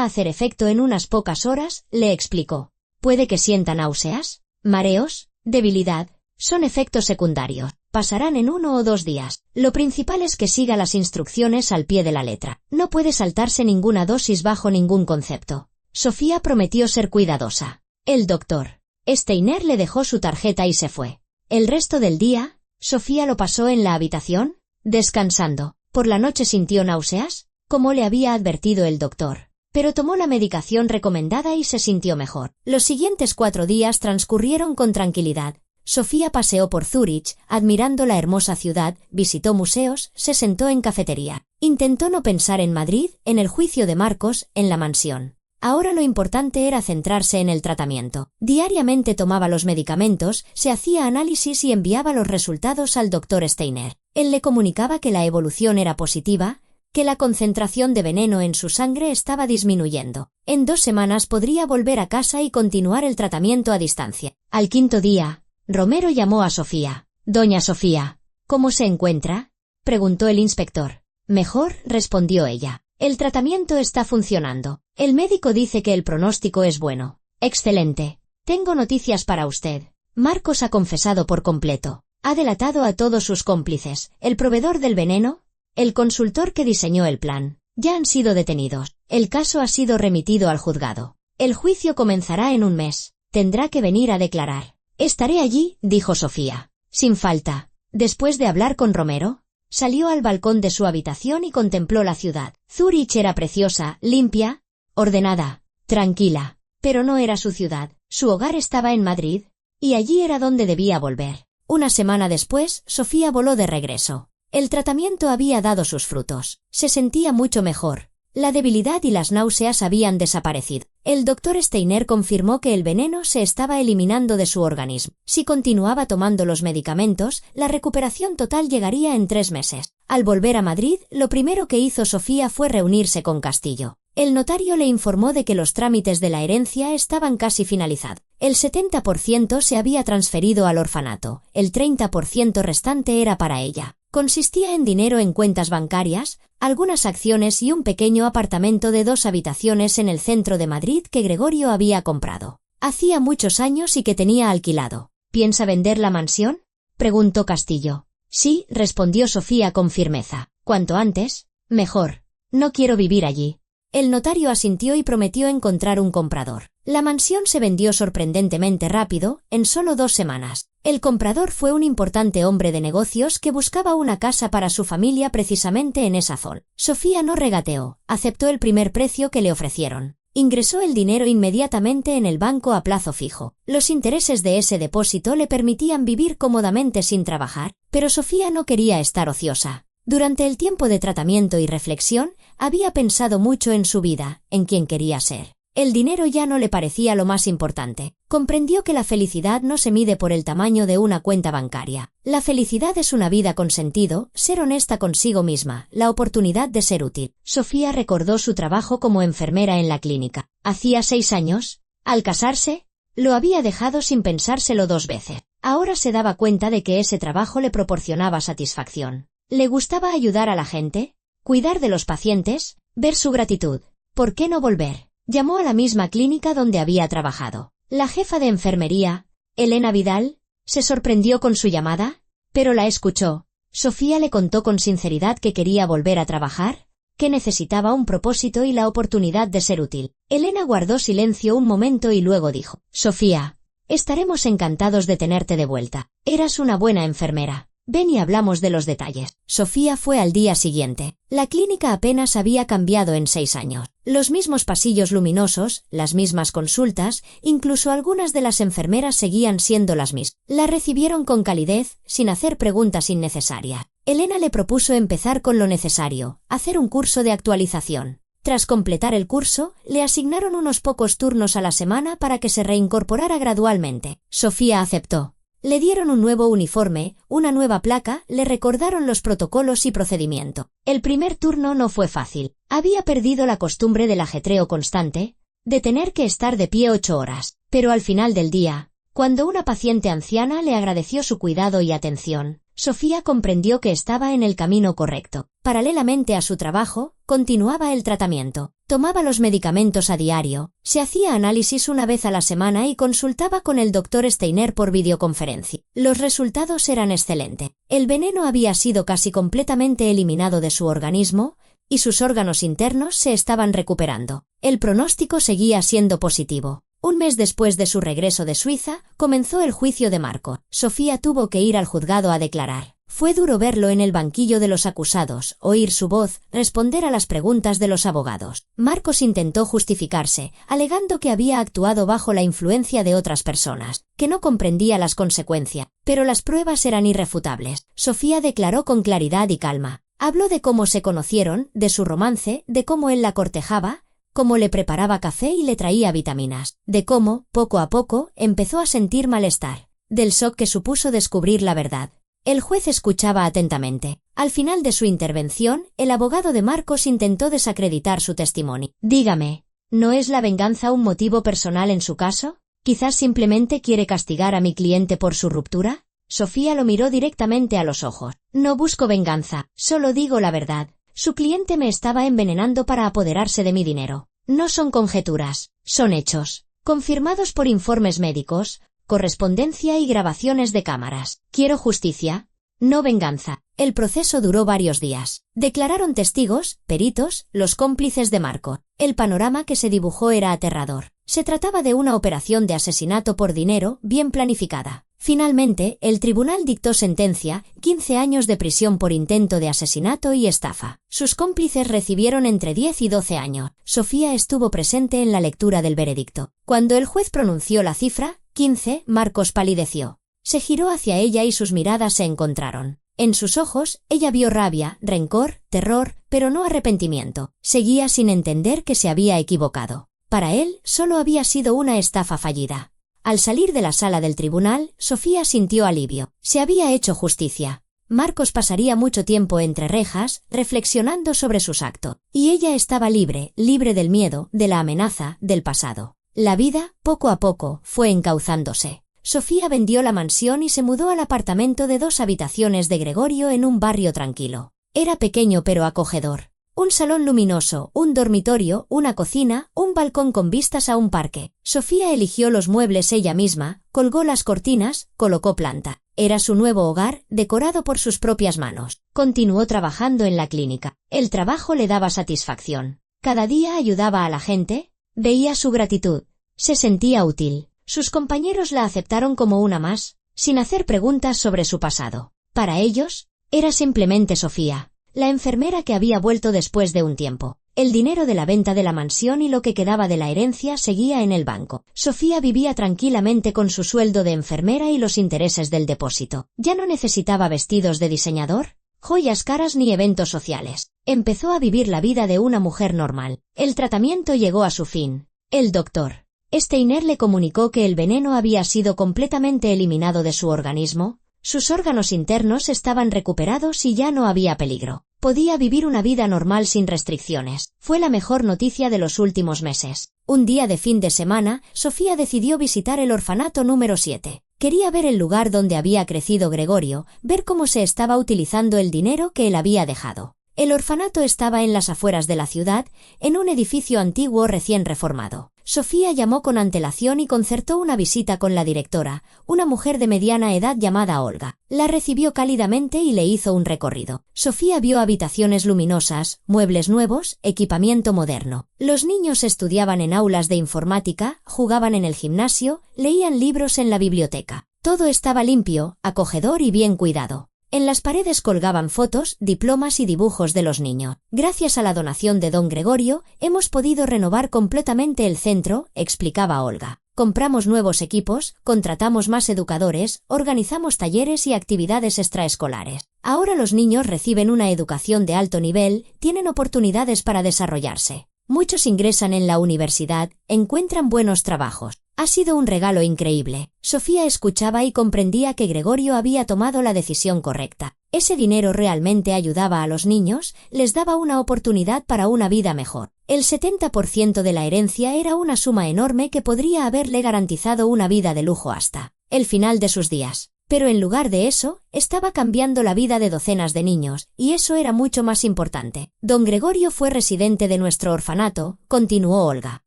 Speaker 1: a hacer efecto en unas pocas horas, le explicó. Puede que sienta náuseas, mareos, debilidad. Son efectos secundarios. Pasarán en 1 o 2 días. Lo principal es que siga las instrucciones al pie de la letra. No puede saltarse ninguna dosis bajo ningún concepto. Sofía prometió ser cuidadosa. El doctor Steiner le dejó su tarjeta y se fue. El resto del día, Sofía lo pasó en la habitación, descansando. Por la noche sintió náuseas, como le había advertido el doctor, pero tomó la medicación recomendada y se sintió mejor. Los siguientes 4 días transcurrieron con tranquilidad. Sofía paseó por Zúrich, admirando la hermosa ciudad, visitó museos, se sentó en cafetería. Intentó no pensar en Madrid, en el juicio de Marcos, en la mansión. Ahora lo importante era centrarse en el tratamiento. Diariamente tomaba los medicamentos, se hacía análisis y enviaba los resultados al doctor Steiner. Él le comunicaba que la evolución era positiva, que la concentración de veneno en su sangre estaba disminuyendo. En 2 semanas podría volver a casa y continuar el tratamiento a distancia. Al 5.º día, Romero llamó a Sofía. Doña Sofía, ¿cómo se encuentra?, preguntó el inspector. Mejor, respondió ella. El tratamiento está funcionando. El médico dice que el pronóstico es bueno. Excelente. Tengo noticias para usted. Marcos ha confesado por completo. Ha delatado a todos sus cómplices. El proveedor del veneno, el consultor que diseñó el plan, ya han sido detenidos. El caso ha sido remitido al juzgado. El juicio comenzará en 1 mes. Tendrá que venir a declarar. Estaré allí, dijo Sofía. Sin falta. Después de hablar con Romero, salió al balcón de su habitación y contempló la ciudad. Zúrich era preciosa, limpia, ordenada, tranquila, pero no era su ciudad. Su hogar estaba en Madrid, y allí era donde debía volver. 1 semana después, Sofía voló de regreso. El tratamiento había dado sus frutos. Se sentía mucho mejor. La debilidad y las náuseas habían desaparecido. El doctor Steiner confirmó que el veneno se estaba eliminando de su organismo. Si continuaba tomando los medicamentos, la recuperación total llegaría en 3 meses. Al volver a Madrid, lo primero que hizo Sofía fue reunirse con Castillo. El notario le informó de que los trámites de la herencia estaban casi finalizados. El 70% se había transferido al orfanato, el 30% restante era para ella. Consistía en dinero en cuentas bancarias, algunas acciones y un pequeño apartamento de 2 habitaciones en el centro de Madrid que Gregorio había comprado. Hacía muchos años y que tenía alquilado. ¿Piensa vender la mansión?, preguntó Castillo. Sí, respondió Sofía con firmeza. Cuanto antes, mejor. No quiero vivir allí. El notario asintió y prometió encontrar un comprador. La mansión se vendió sorprendentemente rápido, en solo 2 semanas. El comprador fue un importante hombre de negocios que buscaba una casa para su familia precisamente en esa zona. Sofía no regateó, aceptó el primer precio que le ofrecieron. Ingresó el dinero inmediatamente en el banco a plazo fijo. Los intereses de ese depósito le permitían vivir cómodamente sin trabajar, pero Sofía no quería estar ociosa. Durante el tiempo de tratamiento y reflexión, había pensado mucho en su vida, en quién quería ser. El dinero ya no le parecía lo más importante. Comprendió que la felicidad no se mide por el tamaño de una cuenta bancaria. La felicidad es una vida con sentido, ser honesta consigo misma, la oportunidad de ser útil. Sofía recordó su trabajo como enfermera en la clínica. Hacía 6 años, al casarse, lo había dejado sin pensárselo 2 veces. Ahora se daba cuenta de que ese trabajo le proporcionaba satisfacción. Le gustaba ayudar a la gente, cuidar de los pacientes, ver su gratitud. ¿Por qué no volver? Llamó a la misma clínica donde había trabajado. La jefa de enfermería, Elena Vidal, se sorprendió con su llamada, pero la escuchó. Sofía le contó con sinceridad que quería volver a trabajar, que necesitaba un propósito y la oportunidad de ser útil. Elena guardó silencio un momento y luego dijo: Sofía, estaremos encantados de tenerte de vuelta. Eras una buena enfermera. Ven y hablamos de los detalles. Sofía fue al día siguiente. La clínica apenas había cambiado en 6 años. Los mismos pasillos luminosos, las mismas consultas, incluso algunas de las enfermeras seguían siendo las mismas. La recibieron con calidez, sin hacer preguntas innecesarias. Elena le propuso empezar con lo necesario, hacer un curso de actualización. Tras completar el curso, le asignaron unos pocos turnos a la semana para que se reincorporara gradualmente. Sofía aceptó. Le dieron un nuevo uniforme, una nueva placa, le recordaron los protocolos y procedimiento. El primer turno no fue fácil. Había perdido la costumbre del ajetreo constante, de tener que estar de pie 8 horas. Pero al final del día, cuando una paciente anciana le agradeció su cuidado y atención, Sofía comprendió que estaba en el camino correcto. Paralelamente a su trabajo, continuaba el tratamiento. Tomaba los medicamentos a diario, se hacía análisis una vez a la semana y consultaba con el Dr. Steiner por videoconferencia. Los resultados eran excelentes. El veneno había sido casi completamente eliminado de su organismo y sus órganos internos se estaban recuperando. El pronóstico seguía siendo positivo. Un mes después de su regreso de Suiza, comenzó el juicio de Marco. Sofía tuvo que ir al juzgado a declarar. Fue duro verlo en el banquillo de los acusados, oír su voz, responder a las preguntas de los abogados. Marcos intentó justificarse, alegando que había actuado bajo la influencia de otras personas, que no comprendía las consecuencias, pero las pruebas eran irrefutables. Sofía declaró con claridad y calma. Habló de cómo se conocieron, de su romance, de cómo él la cortejaba, cómo le preparaba café y le traía vitaminas, de cómo, poco a poco, empezó a sentir malestar, del shock que supuso descubrir la verdad. El juez escuchaba atentamente. Al final de su intervención, el abogado de Marcos intentó desacreditar su testimonio. Dígame, ¿no es la venganza un motivo personal en su caso? ¿Quizás simplemente quiere castigar a mi cliente por su ruptura? Sofía lo miró directamente a los ojos. No busco venganza, solo digo la verdad. Su cliente me estaba envenenando para apoderarse de mi dinero. No son conjeturas, son hechos, confirmados por informes médicos, correspondencia y grabaciones de cámaras. Quiero justicia, no venganza. El proceso duró varios días. Declararon testigos, peritos, los cómplices de Marco. El panorama que se dibujó era aterrador. Se trataba de una operación de asesinato por dinero bien planificada. Finalmente, el tribunal dictó sentencia, 15 años de prisión por intento de asesinato y estafa. Sus cómplices recibieron entre 10 y 12 años. Sofía estuvo presente en la lectura del veredicto. Cuando el juez pronunció la cifra, 15, Marcos palideció. Se giró hacia ella y sus miradas se encontraron. En sus ojos, ella vio rabia, rencor, terror, pero no arrepentimiento. Seguía sin entender que se había equivocado. Para él, solo había sido una estafa fallida. Al salir de la sala del tribunal, Sofía sintió alivio. Se había hecho justicia. Marcos pasaría mucho tiempo entre rejas, reflexionando sobre sus actos. Y ella estaba libre, libre del miedo, de la amenaza, del pasado. La vida, poco a poco, fue encauzándose. Sofía vendió la mansión y se mudó al apartamento de 2 habitaciones de Gregorio en un barrio tranquilo. Era pequeño pero acogedor. Un salón luminoso, un dormitorio, una cocina, un balcón con vistas a un parque. Sofía eligió los muebles ella misma, colgó las cortinas, colocó planta. Era su nuevo hogar, decorado por sus propias manos. Continuó trabajando en la clínica. El trabajo le daba satisfacción. Cada día ayudaba a la gente, veía su gratitud, se sentía útil. Sus compañeros la aceptaron como una más, sin hacer preguntas sobre su pasado. Para ellos, era simplemente Sofía, la enfermera que había vuelto después de un tiempo. El dinero de la venta de la mansión y lo que quedaba de la herencia seguía en el banco. Sofía vivía tranquilamente con su sueldo de enfermera y los intereses del depósito. Ya no necesitaba vestidos de diseñador, joyas caras ni eventos sociales. Empezó a vivir la vida de una mujer normal. El tratamiento llegó a su fin. El doctor Steiner le comunicó que el veneno había sido completamente eliminado de su organismo, sus órganos internos estaban recuperados y ya no había peligro. Podía vivir una vida normal sin restricciones. Fue la mejor noticia de los últimos meses. Un día de fin de semana, Sofía decidió visitar el orfanato número 7. Quería ver el lugar donde había crecido Gregorio, ver cómo se estaba utilizando el dinero que él había dejado. El orfanato estaba en las afueras de la ciudad, en un edificio antiguo recién reformado. Sofía llamó con antelación y concertó una visita con la directora, una mujer de mediana edad llamada Olga. La recibió cálidamente y le hizo un recorrido. Sofía vio habitaciones luminosas, muebles nuevos, equipamiento moderno. Los niños estudiaban en aulas de informática, jugaban en el gimnasio, leían libros en la biblioteca. Todo estaba limpio, acogedor y bien cuidado. En las paredes colgaban fotos, diplomas y dibujos de los niños. Gracias a la donación de don Gregorio, hemos podido renovar completamente el centro, explicaba Olga. Compramos nuevos equipos, contratamos más educadores, organizamos talleres y actividades extraescolares. Ahora los niños reciben una educación de alto nivel, tienen oportunidades para desarrollarse. Muchos ingresan en la universidad, encuentran buenos trabajos. Ha sido un regalo increíble. Sofía escuchaba y comprendía que Gregorio había tomado la decisión correcta. Ese dinero realmente ayudaba a los niños, les daba una oportunidad para una vida mejor. El 70% de la herencia era una suma enorme que podría haberle garantizado una vida de lujo hasta el final de sus días. Pero en lugar de eso, estaba cambiando la vida de docenas de niños, y eso era mucho más importante. Don Gregorio fue residente de nuestro orfanato, continuó Olga.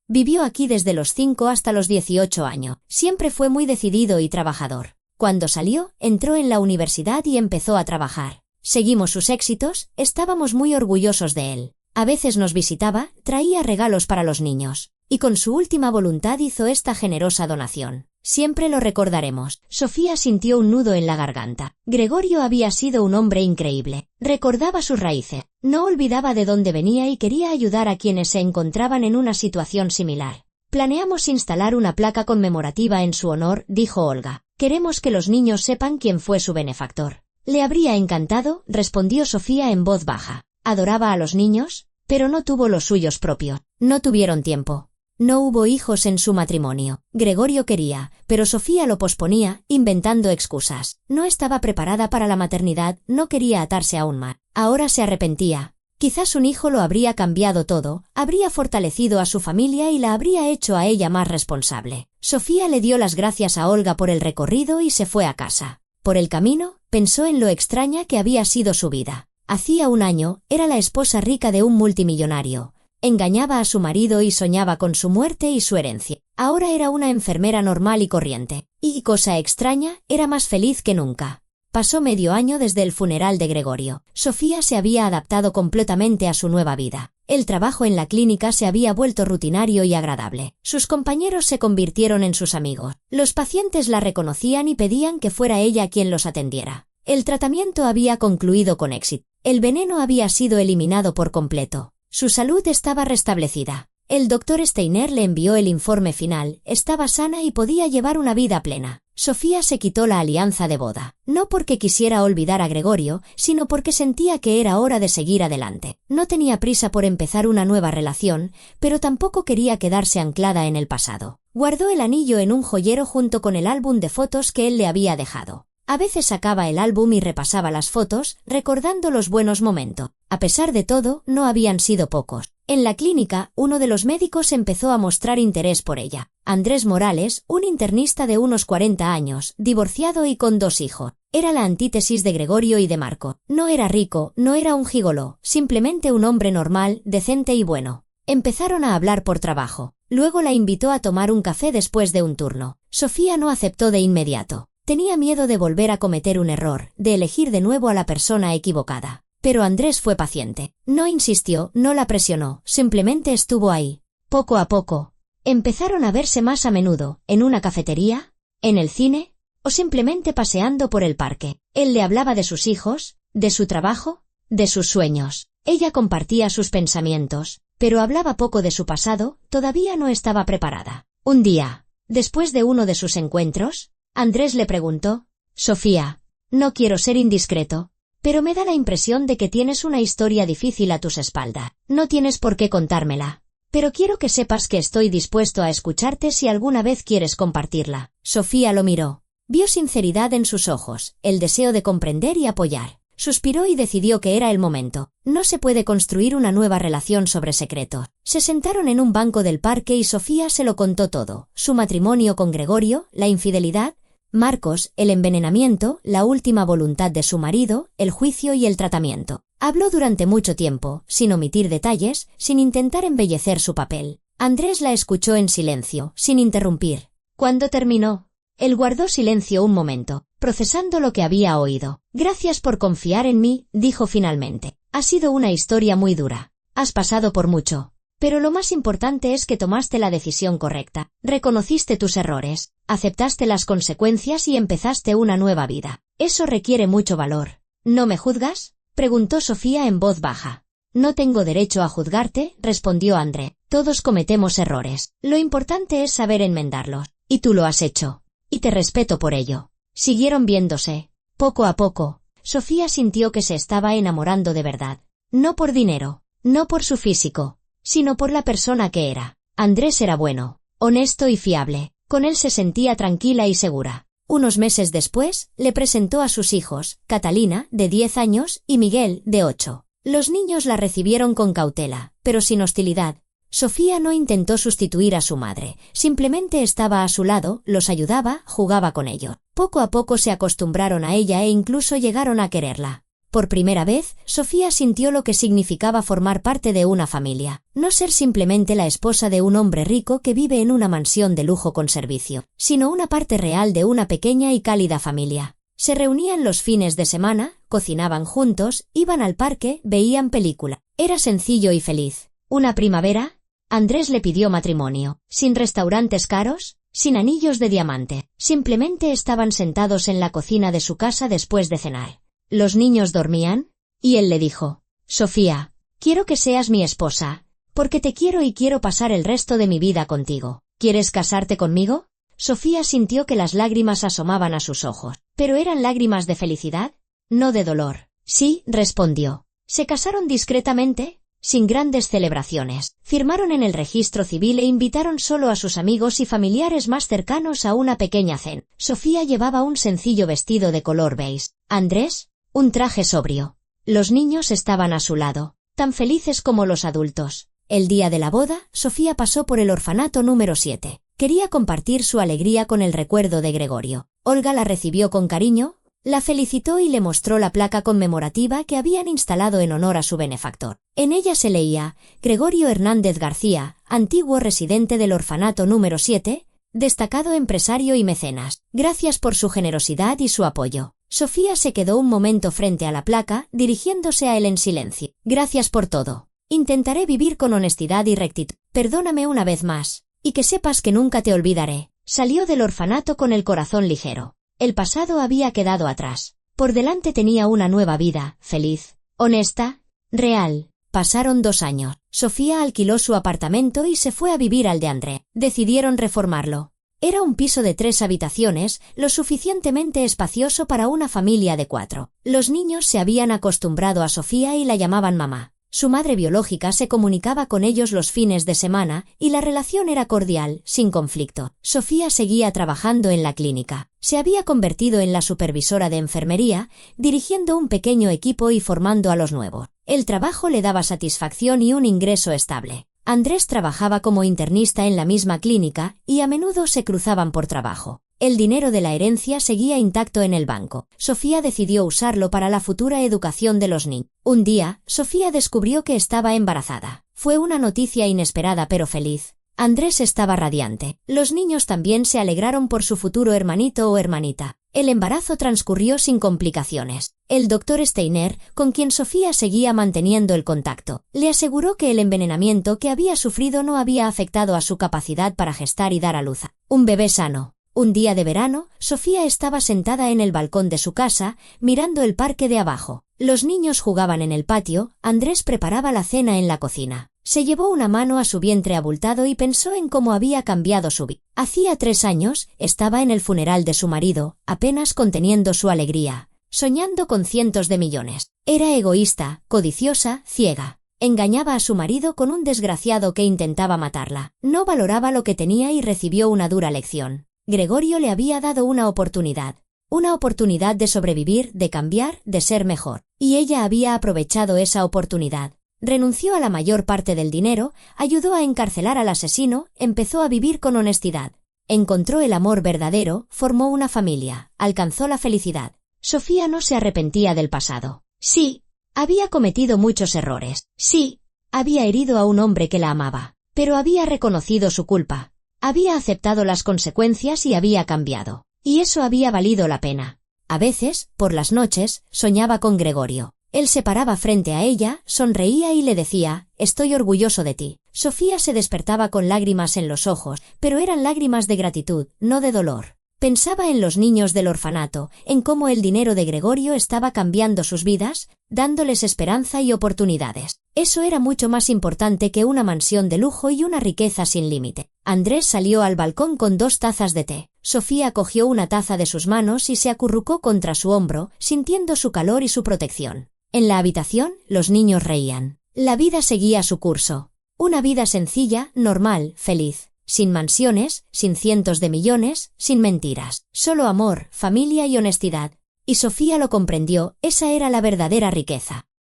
Speaker 1: Vivió aquí desde los 5 hasta los 18 años. Siempre fue muy decidido y trabajador. Cuando salió, entró en la universidad y empezó a trabajar. Seguimos sus éxitos, estábamos muy orgullosos de él. A veces nos visitaba, traía regalos para los niños. Y con su última voluntad hizo esta generosa donación. Siempre lo recordaremos. Sofía sintió un nudo en la garganta. Gregorio había sido un hombre increíble. Recordaba sus raíces. No olvidaba de dónde venía y quería ayudar a quienes se encontraban en una situación similar. Planeamos instalar una placa conmemorativa en su honor, dijo Olga. Queremos que los niños sepan quién fue su benefactor. Le habría encantado, respondió Sofía en voz baja. Adoraba a los niños, pero no tuvo los suyos propios. No tuvieron tiempo. No hubo hijos en su matrimonio. Gregorio quería, pero Sofía lo posponía, inventando excusas. No estaba preparada para la maternidad, no quería atarse aún más. Ahora se arrepentía. Quizás un hijo lo habría cambiado todo, habría fortalecido a su familia y la habría hecho a ella más responsable. Sofía le dio las gracias a Olga por el recorrido y se fue a casa. Por el camino, pensó en lo extraña que había sido su vida. Hacía un año, era la esposa rica de un multimillonario. Engañaba a su marido y soñaba con su muerte y su herencia. Ahora era una enfermera normal y corriente. Y, cosa extraña, era más feliz que nunca. Pasó medio año desde el funeral de Gregorio. Sofía se había adaptado completamente a su nueva vida. El trabajo en la clínica se había vuelto rutinario y agradable. Sus compañeros se convirtieron en sus amigos. Los pacientes la reconocían y pedían que fuera ella quien los atendiera. El tratamiento había concluido con éxito. El veneno había sido eliminado por completo. Su salud estaba restablecida. El doctor Steiner le envió el informe final, estaba sana y podía llevar una vida plena. Sofía se quitó la alianza de boda, no porque quisiera olvidar a Gregorio, sino porque sentía que era hora de seguir adelante. No tenía prisa por empezar una nueva relación, pero tampoco quería quedarse anclada en el pasado. Guardó el anillo en un joyero junto con el álbum de fotos que él le había dejado. A veces sacaba el álbum y repasaba las fotos, recordando los buenos momentos. A pesar de todo, no habían sido pocos. En la clínica, uno de los médicos empezó a mostrar interés por ella. Andrés Morales, un internista de unos 40 años, divorciado y con 2 hijos. Era la antítesis de Gregorio y de Marco. No era rico, no era un gigoló, simplemente un hombre normal, decente y bueno. Empezaron a hablar por trabajo. Luego la invitó a tomar un café después de un turno. Sofía no aceptó de inmediato. Tenía miedo de volver a cometer un error, de elegir de nuevo a la persona equivocada. Pero Andrés fue paciente. No insistió, no la presionó, simplemente estuvo ahí. Poco a poco, empezaron a verse más a menudo, en una cafetería, en el cine, o simplemente paseando por el parque. Él le hablaba de sus hijos, de su trabajo, de sus sueños. Ella compartía sus pensamientos, pero hablaba poco de su pasado, todavía no estaba preparada. Un día, después de uno de sus encuentros, Andrés le preguntó: «Sofía, no quiero ser indiscreto, pero me da la impresión de que tienes una historia difícil a tus espaldas. No tienes por qué contármela, pero quiero que sepas que estoy dispuesto a escucharte si alguna vez quieres compartirla». Sofía lo miró. Vio sinceridad en sus ojos, el deseo de comprender y apoyar. Suspiró y decidió que era el momento. No se puede construir una nueva relación sobre secretos. Se sentaron en un banco del parque y Sofía se lo contó todo: su matrimonio con Gregorio, la infidelidad, Marcos, el envenenamiento, la última voluntad de su marido, el juicio y el tratamiento. Habló durante mucho tiempo, sin omitir detalles, sin intentar embellecer su papel. Andrés la escuchó en silencio, sin interrumpir. Cuando terminó, él guardó silencio un momento, procesando lo que había oído. «Gracias por confiar en mí», dijo finalmente. «Ha sido una historia muy dura. Has pasado por mucho. Pero lo más importante es que tomaste la decisión correcta. Reconociste tus errores, aceptaste las consecuencias y empezaste una nueva vida. Eso requiere mucho valor». «¿No me juzgas?», preguntó Sofía en voz baja. «No tengo derecho a juzgarte», respondió André. «Todos cometemos errores. Lo importante es saber enmendarlos. Y tú lo has hecho. Y te respeto por ello». Siguieron viéndose. Poco a poco, Sofía sintió que se estaba enamorando de verdad. No por dinero, no por su físico, sino por la persona que era. Andrés era bueno, honesto y fiable. Con él se sentía tranquila y segura. Unos meses después, le presentó a sus hijos, Catalina, de 10 años, y Miguel, de 8. Los niños la recibieron con cautela, pero sin hostilidad. Sofía no intentó sustituir a su madre, simplemente estaba a su lado, los ayudaba, jugaba con ellos. Poco a poco se acostumbraron a ella e incluso llegaron a quererla. Por primera vez, Sofía sintió lo que significaba formar parte de una familia, no ser simplemente la esposa de un hombre rico que vive en una mansión de lujo con servicio, sino una parte real de una pequeña y cálida familia. Se reunían los fines de semana, cocinaban juntos, iban al parque, veían película. Era sencillo y feliz. Una primavera, Andrés le pidió matrimonio, sin restaurantes caros, sin anillos de diamante. Simplemente estaban sentados en la cocina de su casa después de cenar. Los niños dormían, y él le dijo: «Sofía, quiero que seas mi esposa, porque te quiero y quiero pasar el resto de mi vida contigo. ¿Quieres casarte conmigo?». Sofía sintió que las lágrimas asomaban a sus ojos. ¿Pero eran lágrimas de felicidad? No de dolor. «Sí», respondió. Se casaron discretamente, sin grandes celebraciones. Firmaron en el registro civil e invitaron solo a sus amigos y familiares más cercanos a una pequeña cena. Sofía llevaba un sencillo vestido de color beige. Andrés, un traje sobrio. Los niños estaban a su lado, tan felices como los adultos. El día de la boda, Sofía pasó por el orfanato número 7. Quería compartir su alegría con el recuerdo de Gregorio. Olga la recibió con cariño, la felicitó y le mostró la placa conmemorativa que habían instalado en honor a su benefactor. En ella se leía: Gregorio Hernández García, antiguo residente del orfanato número 7, destacado empresario y mecenas. Gracias por su generosidad y su apoyo. Sofía se quedó un momento frente a la placa, dirigiéndose a él en silencio. Gracias por todo. Intentaré vivir con honestidad y rectitud. Perdóname una vez más. Y que sepas que nunca te olvidaré. Salió del orfanato con el corazón ligero. El pasado había quedado atrás. Por delante tenía una nueva vida, feliz, honesta, real. Pasaron 2 años. Sofía alquiló su apartamento y se fue a vivir al de André. Decidieron reformarlo. Era un piso de 3 habitaciones, lo suficientemente espacioso para una familia de 4. Los niños se habían acostumbrado a Sofía y la llamaban mamá. Su madre biológica se comunicaba con ellos los fines de semana y la relación era cordial, sin conflicto. Sofía seguía trabajando en la clínica. Se había convertido en la supervisora de enfermería, dirigiendo un pequeño equipo y formando a los nuevos. El trabajo le daba satisfacción y un ingreso estable. Andrés trabajaba como internista en la misma clínica y a menudo se cruzaban por trabajo. El dinero de la herencia seguía intacto en el banco. Sofía decidió usarlo para la futura educación de los niños. Un día, Sofía descubrió que estaba embarazada. Fue una noticia inesperada pero feliz. Andrés estaba radiante. Los niños también se alegraron por su futuro hermanito o hermanita. El embarazo transcurrió sin complicaciones. El doctor Steiner, con quien Sofía seguía manteniendo el contacto, le aseguró que el envenenamiento que había sufrido no había afectado a su capacidad para gestar y dar a luz un bebé sano. Un día de verano, Sofía estaba sentada en el balcón de su casa, mirando el parque de abajo. Los niños jugaban en el patio, Andrés preparaba la cena en la cocina. Se llevó una mano a su vientre abultado y pensó en cómo había cambiado su vida. Hacía 3 años, estaba en el funeral de su marido, apenas conteniendo su alegría, soñando con cientos de millones. Era egoísta, codiciosa, ciega. Engañaba a su marido con un desgraciado que intentaba matarla. No valoraba lo que tenía y recibió una dura lección. Gregorio le había dado una oportunidad de sobrevivir, de cambiar, de ser mejor. Y ella había aprovechado esa oportunidad. Renunció a la mayor parte del dinero, ayudó a encarcelar al asesino, empezó a vivir con honestidad. Encontró el amor verdadero, formó una familia, alcanzó la felicidad. Sofía no se arrepentía del pasado. Sí, había cometido muchos errores. Sí, había herido a un hombre que la amaba. Pero había reconocido su culpa. Había aceptado las consecuencias y había cambiado. Y eso había valido la pena. A veces, por las noches, soñaba con Gregorio. Él se paraba frente a ella, sonreía y le decía, «Estoy orgulloso de ti». Sofía se despertaba con lágrimas en los ojos, pero eran lágrimas de gratitud, no de dolor. Pensaba en los niños del orfanato, en cómo el dinero de Gregorio estaba cambiando sus vidas, dándoles esperanza y oportunidades. Eso era mucho más importante que una mansión de lujo y una riqueza sin límite. Andrés salió al balcón con 2 tazas de té. Sofía cogió una taza de sus manos y se acurrucó contra su hombro, sintiendo su calor y su protección. En la habitación, los niños reían. La vida seguía su curso. Una vida sencilla, normal, feliz. Sin mansiones, sin cientos de millones, sin mentiras. Solo amor, familia y honestidad. Y Sofía lo comprendió, esa era la verdadera riqueza.